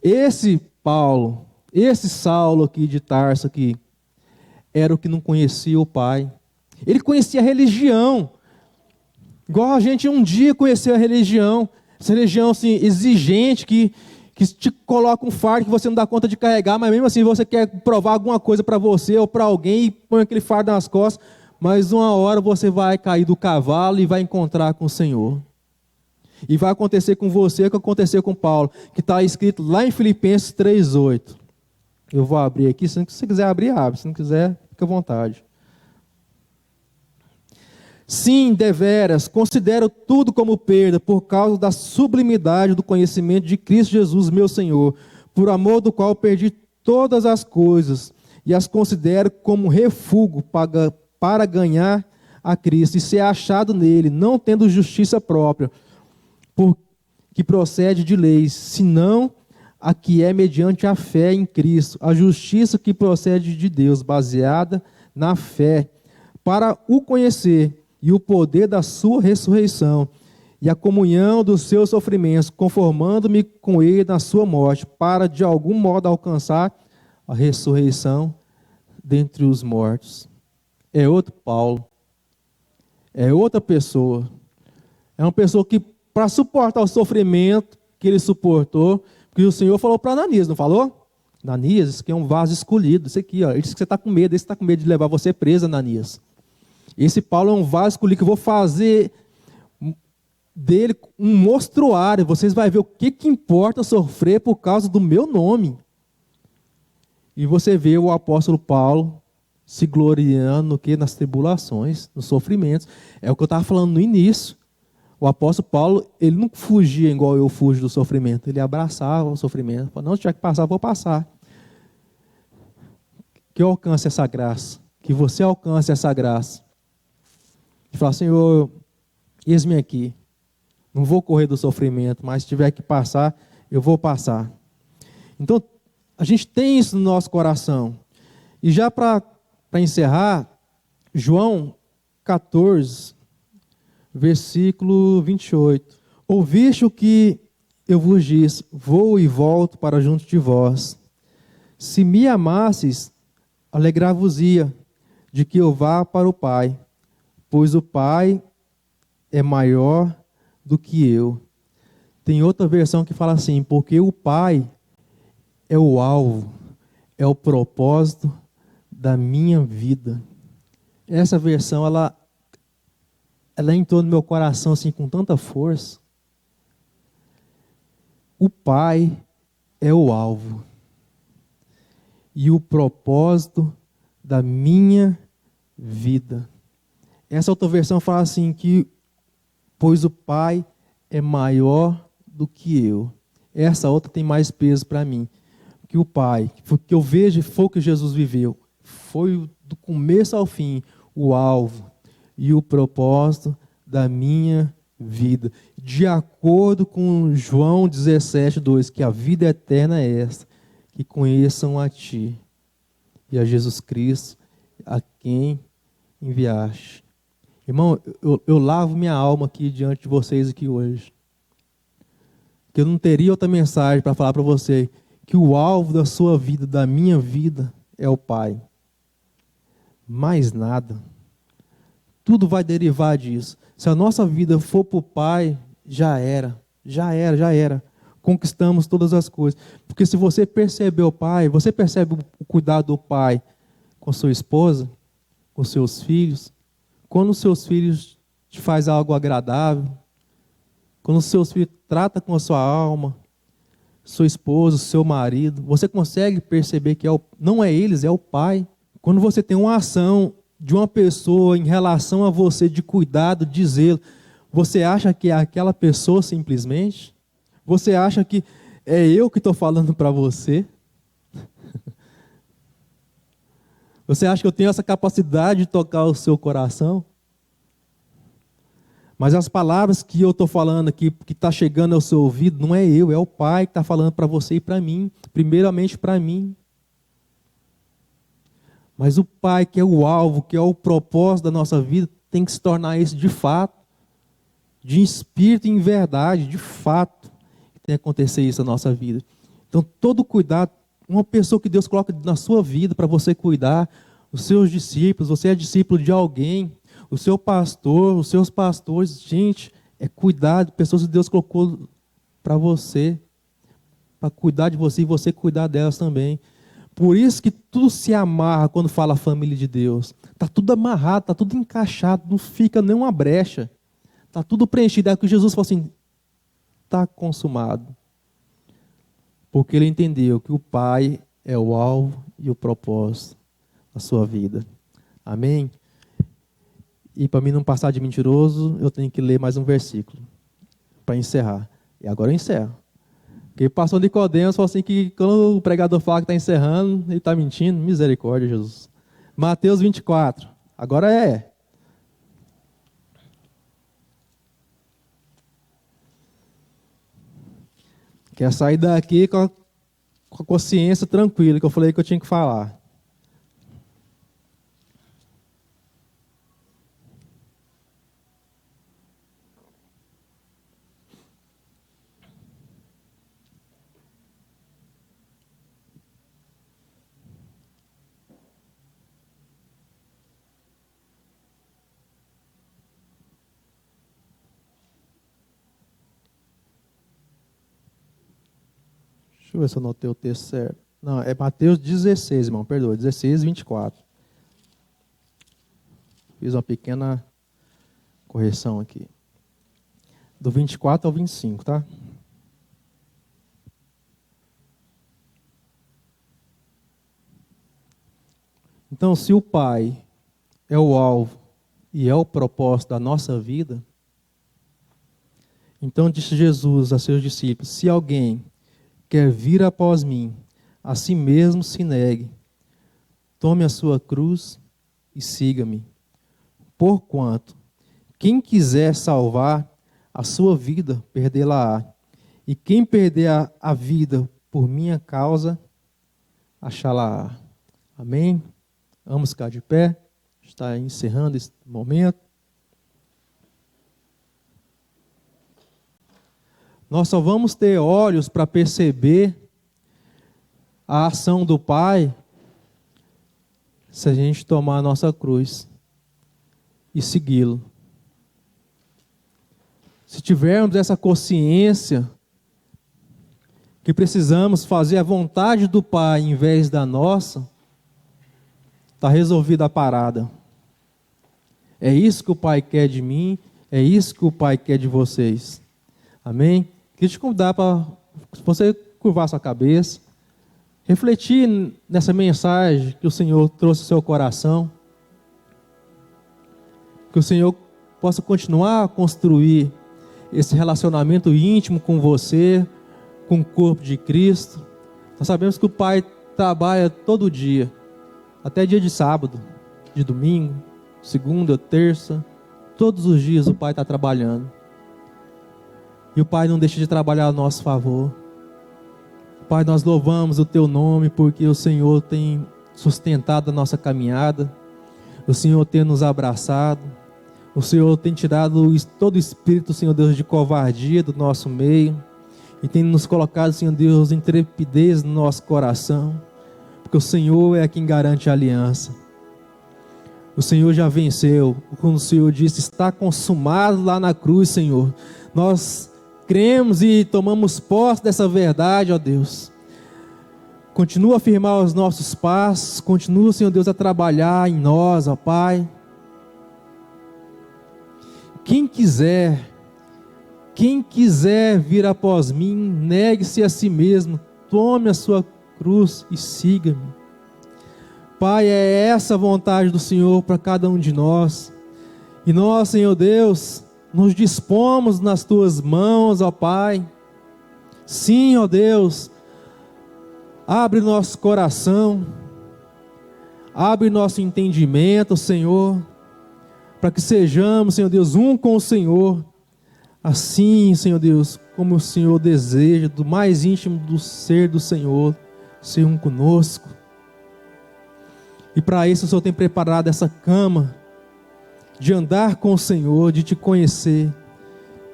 Esse Saulo aqui de Tarso aqui, era o que não conhecia o Pai. Ele conhecia a religião, igual a gente um dia conheceu a religião, essa religião assim, exigente, que te coloca um fardo que você não dá conta de carregar, mas mesmo assim você quer provar alguma coisa para você ou para alguém e põe aquele fardo nas costas, mas uma hora você vai cair do cavalo e vai encontrar com o Senhor. E vai acontecer com você o que aconteceu com Paulo, que está escrito lá em Filipenses 3,8. Eu vou abrir aqui, se você quiser abrir, abre, se não quiser, fica à vontade. Sim, deveras, considero tudo como perda por causa da sublimidade do conhecimento de Cristo Jesus, meu Senhor, por amor do qual perdi todas as coisas e as considero como refúgio para ganhar a Cristo e ser achado nele, não tendo justiça própria, que procede de leis, senão a que é mediante a fé em Cristo, a justiça que procede de Deus, baseada na fé, para o conhecer e o poder da sua ressurreição, e a comunhão dos seus sofrimentos, conformando-me com ele na sua morte, para de algum modo alcançar a ressurreição dentre os mortos. É outro Paulo, é outra pessoa, é uma pessoa que, para suportar o sofrimento que ele suportou, porque o Senhor falou para Ananias, não falou? Ananias, isso aqui é um vaso escolhido. Isso aqui, ó, isso que você está com medo, esse está com medo de levar você preso, Ananias. Esse Paulo é um vaso escolhido que eu vou fazer dele um mostruário. Vocês vão ver o que importa sofrer por causa do meu nome. E você vê o apóstolo Paulo se gloriando no que? Nas tribulações, nos sofrimentos. É o que eu estava falando no início. O apóstolo Paulo, ele não fugia igual eu fujo do sofrimento. Ele abraçava o sofrimento. Falava, não, se tiver que passar, vou passar. Que eu alcance essa graça. Que você alcance essa graça. E falar, Senhor, eis-me aqui. Não vou correr do sofrimento, mas se tiver que passar, eu vou passar. Então, a gente tem isso no nosso coração. E já para encerrar, João 14, versículo 28. Ouviste o que eu vos disse, vou e volto para junto de vós. Se me amasses, alegrar-vos-ia de que eu vá para o Pai, pois o Pai é maior do que eu. Tem outra versão que fala assim, porque o Pai é o alvo, é o propósito da minha vida. Essa versão, ela entrou no meu coração assim com tanta força. O Pai é o alvo e o propósito da minha vida. Essa outra versão fala assim que pois o Pai é maior do que eu. Essa outra tem mais peso para mim. Que o Pai, que eu vejo, foi o que Jesus viveu. Foi do começo ao fim o alvo e o propósito da minha vida. De acordo com João 17:2, que a vida eterna é esta, que conheçam a Ti e a Jesus Cristo, a quem enviaste. Irmão, eu lavo minha alma aqui diante de vocês aqui hoje. Que eu não teria outra mensagem para falar para você, que o alvo da sua vida, da minha vida, é o Pai. Mais nada. Tudo vai derivar disso. Se a nossa vida for para o Pai, já era. Conquistamos todas as coisas. Porque se você perceber o Pai, você percebe o cuidado do Pai com sua esposa, com seus filhos. Quando os seus filhos te fazem algo agradável, quando os seus filhos tratam com a sua alma, sua esposa, seu marido, você consegue perceber que não é eles, é o Pai. Quando você tem uma ação de uma pessoa em relação a você, de cuidado, de zelo, você acha que é aquela pessoa simplesmente? Você acha que é eu que estou falando para você? Você acha que eu tenho essa capacidade de tocar o seu coração? Mas as palavras que eu estou falando aqui, que está chegando ao seu ouvido, não é eu, é o Pai que está falando para você e para mim. Primeiramente para mim. Mas o Pai, que é o alvo, que é o propósito da nossa vida, tem que se tornar isso de fato. De espírito e em verdade, de fato. Tem que acontecer isso na nossa vida. Então, todo cuidado, uma pessoa que Deus coloca na sua vida para você cuidar, os seus discípulos, você é discípulo de alguém, o seu pastor, os seus pastores, gente, é cuidar de pessoas que Deus colocou para você, para cuidar de você e você cuidar delas também. Por isso que tudo se amarra quando fala família de Deus. Está tudo amarrado, está tudo encaixado, não fica nenhuma brecha. Está tudo preenchido. É o que Jesus falou assim, está consumado. Porque ele entendeu que o Pai é o alvo e o propósito da sua vida. Amém? E para mim não passar de mentiroso, eu tenho que ler mais um versículo para encerrar. E agora eu encerro. Porque pastor Nicodemos falou assim que quando o pregador fala que está encerrando, ele está mentindo. Misericórdia, Jesus. Mateus 24. Agora é. Quer sair daqui com a consciência tranquila, que eu falei que eu tinha que falar. Deixa eu ver se eu anotei o texto certo. Não, é Mateus 16, irmão, perdoa, 16, 24. Fiz uma pequena correção aqui. Do 24 ao 25, tá? Então, se o Pai é o alvo e é o propósito da nossa vida, então disse Jesus a seus discípulos: se alguém quer vir após mim, a si mesmo se negue, tome a sua cruz e siga-me. Porquanto, quem quiser salvar a sua vida, perdê-la-á. E quem perder a vida por minha causa, achá-la-á. Amém? Vamos ficar de pé. Está encerrando esse momento. Nós só vamos ter olhos para perceber a ação do Pai se a gente tomar a nossa cruz e segui-lo. Se tivermos essa consciência que precisamos fazer a vontade do Pai em vez da nossa, está resolvida a parada. É isso que o Pai quer de mim, é isso que o Pai quer de vocês. Amém? Queria te convidar para você curvar sua cabeça, refletir nessa mensagem que o Senhor trouxe ao seu coração, que o Senhor possa continuar a construir esse relacionamento íntimo com você, com o corpo de Cristo. Nós sabemos que o Pai trabalha todo dia, até dia de sábado, de domingo, segunda, terça, todos os dias o Pai está trabalhando. E o Pai não deixa de trabalhar a nosso favor. Pai, nós louvamos o Teu nome porque o Senhor tem sustentado a nossa caminhada, o Senhor tem nos abraçado, o Senhor tem tirado todo o espírito, Senhor Deus, de covardia do nosso meio e tem nos colocado, Senhor Deus, em trepidez no nosso coração, porque o Senhor é quem garante a aliança. O Senhor já venceu, quando o Senhor disse, está consumado lá na cruz, Senhor. Nós cremos e tomamos posse dessa verdade, ó Deus. Continua a firmar os nossos passos, continua, Senhor Deus, a trabalhar em nós, ó Pai. Quem quiser vir após mim, negue-se a si mesmo, tome a sua cruz e siga-me. Pai, é essa a vontade do Senhor para cada um de nós. E nós, Senhor Deus, nos dispomos nas Tuas mãos, ó Pai. Sim, ó Deus, abre nosso coração, abre nosso entendimento, Senhor, para que sejamos, Senhor Deus, um com o Senhor, assim, Senhor Deus, como o Senhor deseja, do mais íntimo do ser do Senhor, ser um conosco. E para isso o Senhor tem preparado essa cama, de andar com o Senhor, de Te conhecer,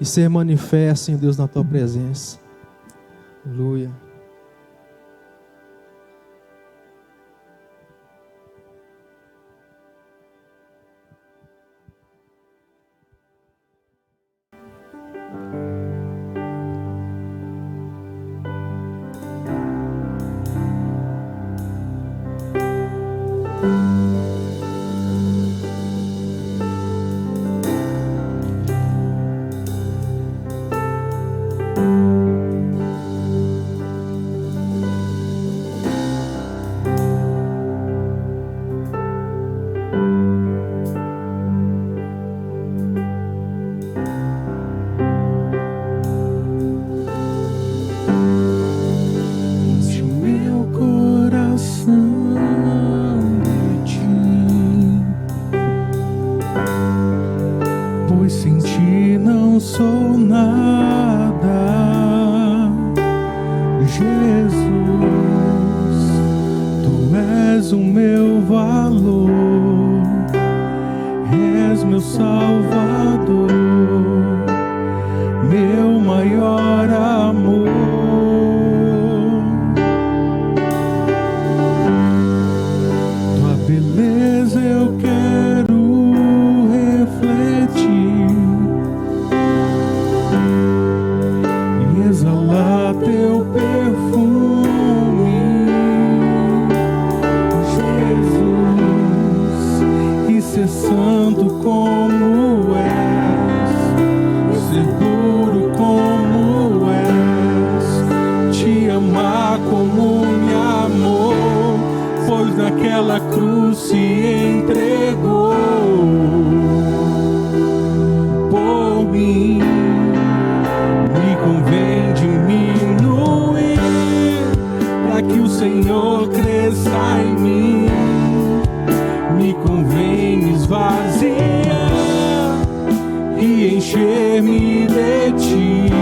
e ser manifesto, Senhor Deus, na Tua presença. Aleluia. Exalar teu perfume. refletir,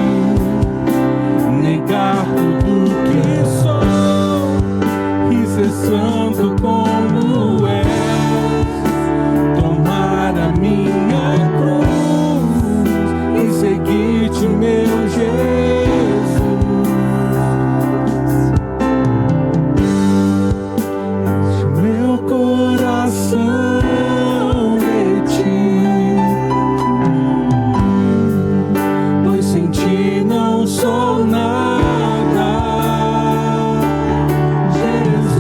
negar tudo que sou e ser santo como és, tomar a minha cruz e seguir-te, meu Jesus. Meu coração de ti, pois sem ti não sou nada. Jesus,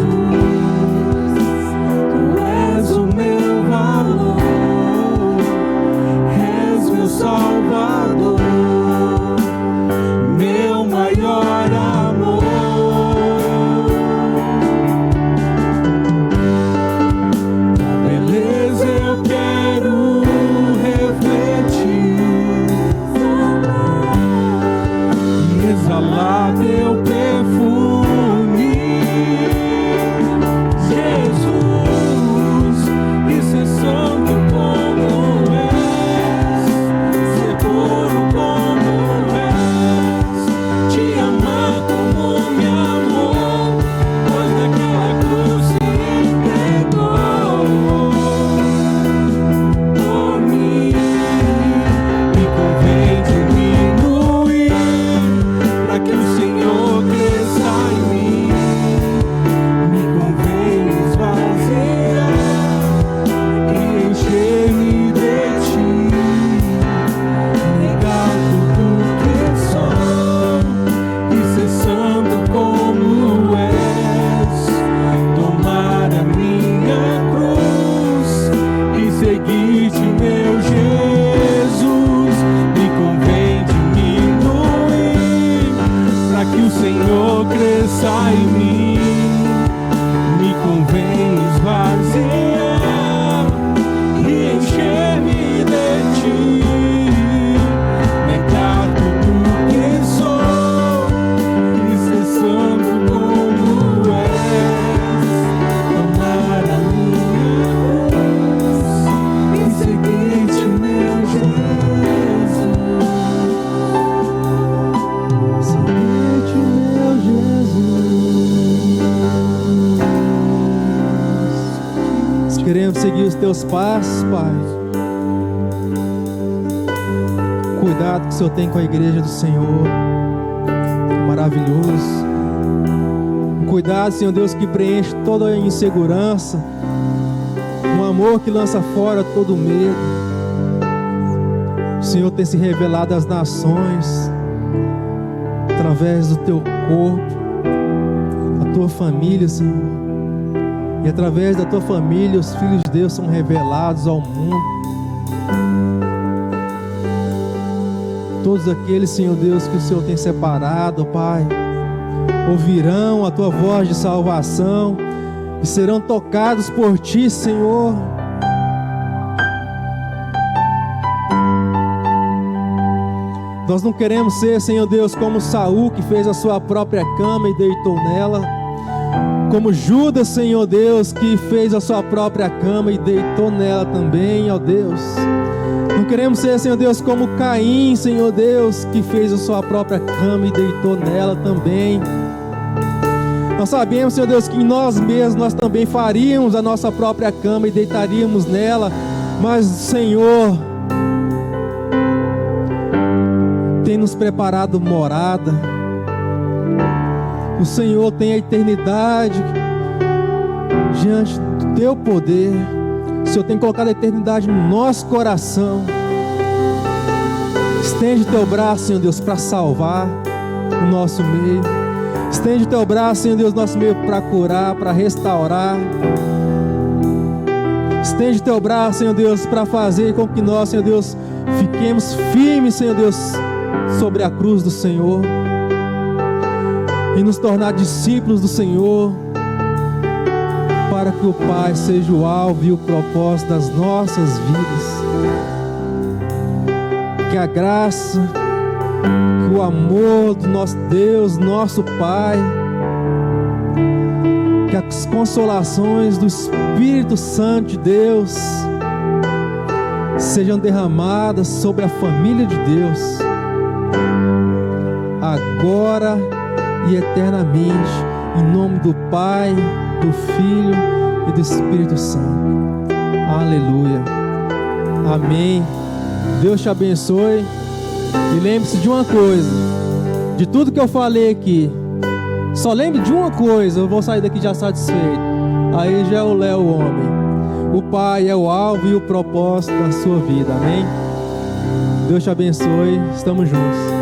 tu és o meu valor, és meu Salvador, meu maior amor. Tua beleza eu quero refletir e exalar teu perfume, Jesus, e ser santo como és, ser puro como és, te amar como me amou, pois naquela cruz se entregou por mim. Me convém diminuir para que o Senhor cresça em mim. Me convém esvaziar e encher-me de ti, negar tudo que sou e ser santo como és, tomar a minha cruz e seguir-te, meu Jesus. Me convém diminuir para que o Senhor cresça em mim. Me convém esvaziar e encher-me de ti, negar tudo que sou e ser santo como és, tomar a minha cruz e seguir-te, meu Jesus. Seguir-te, meu Jesus. Queremos seguir os teus passos, Pai. Cuidado que o Senhor tem com a igreja do Senhor, maravilhoso. Cuidado, Senhor Deus, que preenche toda a insegurança, um amor que lança fora todo medo. O Senhor tem se revelado às nações através do teu corpo, a tua família, Senhor. E através da tua família, os filhos de Deus são revelados ao mundo. Todos aqueles, Senhor Deus, que o Senhor tem separado, Pai, ouvirão a tua voz de salvação e serão tocados por ti, Senhor. Nós não queremos ser, Senhor Deus, como Saul, que fez a sua própria cama e deitou nela. Como Judas, Senhor Deus, que fez a sua própria cama e deitou nela também, ó Deus. Não queremos ser, Senhor Deus, como Caim, Senhor Deus, que fez a sua própria cama e deitou nela também. Nós sabemos, Senhor Deus, que em nós mesmos nós também faríamos a nossa própria cama e deitaríamos nela, mas o Senhor tem nos preparado morada. O Senhor tem a eternidade diante do teu poder. O Senhor tem colocado a eternidade no nosso coração. Estende o teu braço, Senhor Deus, para salvar o nosso meio. Estende o teu braço, Senhor Deus, no nosso meio para curar, para restaurar. Estende o teu braço, Senhor Deus, para fazer com que nós, Senhor Deus, fiquemos firmes, Senhor Deus, sobre a cruz do Senhor. E nos tornar discípulos do Senhor, para que o Pai seja o alvo e o propósito das nossas vidas. Que a graça, que o amor do nosso Deus, nosso Pai, que as consolações do Espírito Santo de Deus sejam derramadas sobre a família de Deus, agora e eternamente, em nome do Pai, do Filho e do Espírito Santo. Aleluia. Amém. Deus te abençoe. E lembre-se de uma coisa, de tudo que eu falei aqui, só lembre de uma coisa, eu vou sair daqui já satisfeito. Aí já é o Léo homem. O Pai é o alvo e o propósito da sua vida. Amém? Deus te abençoe. Estamos juntos.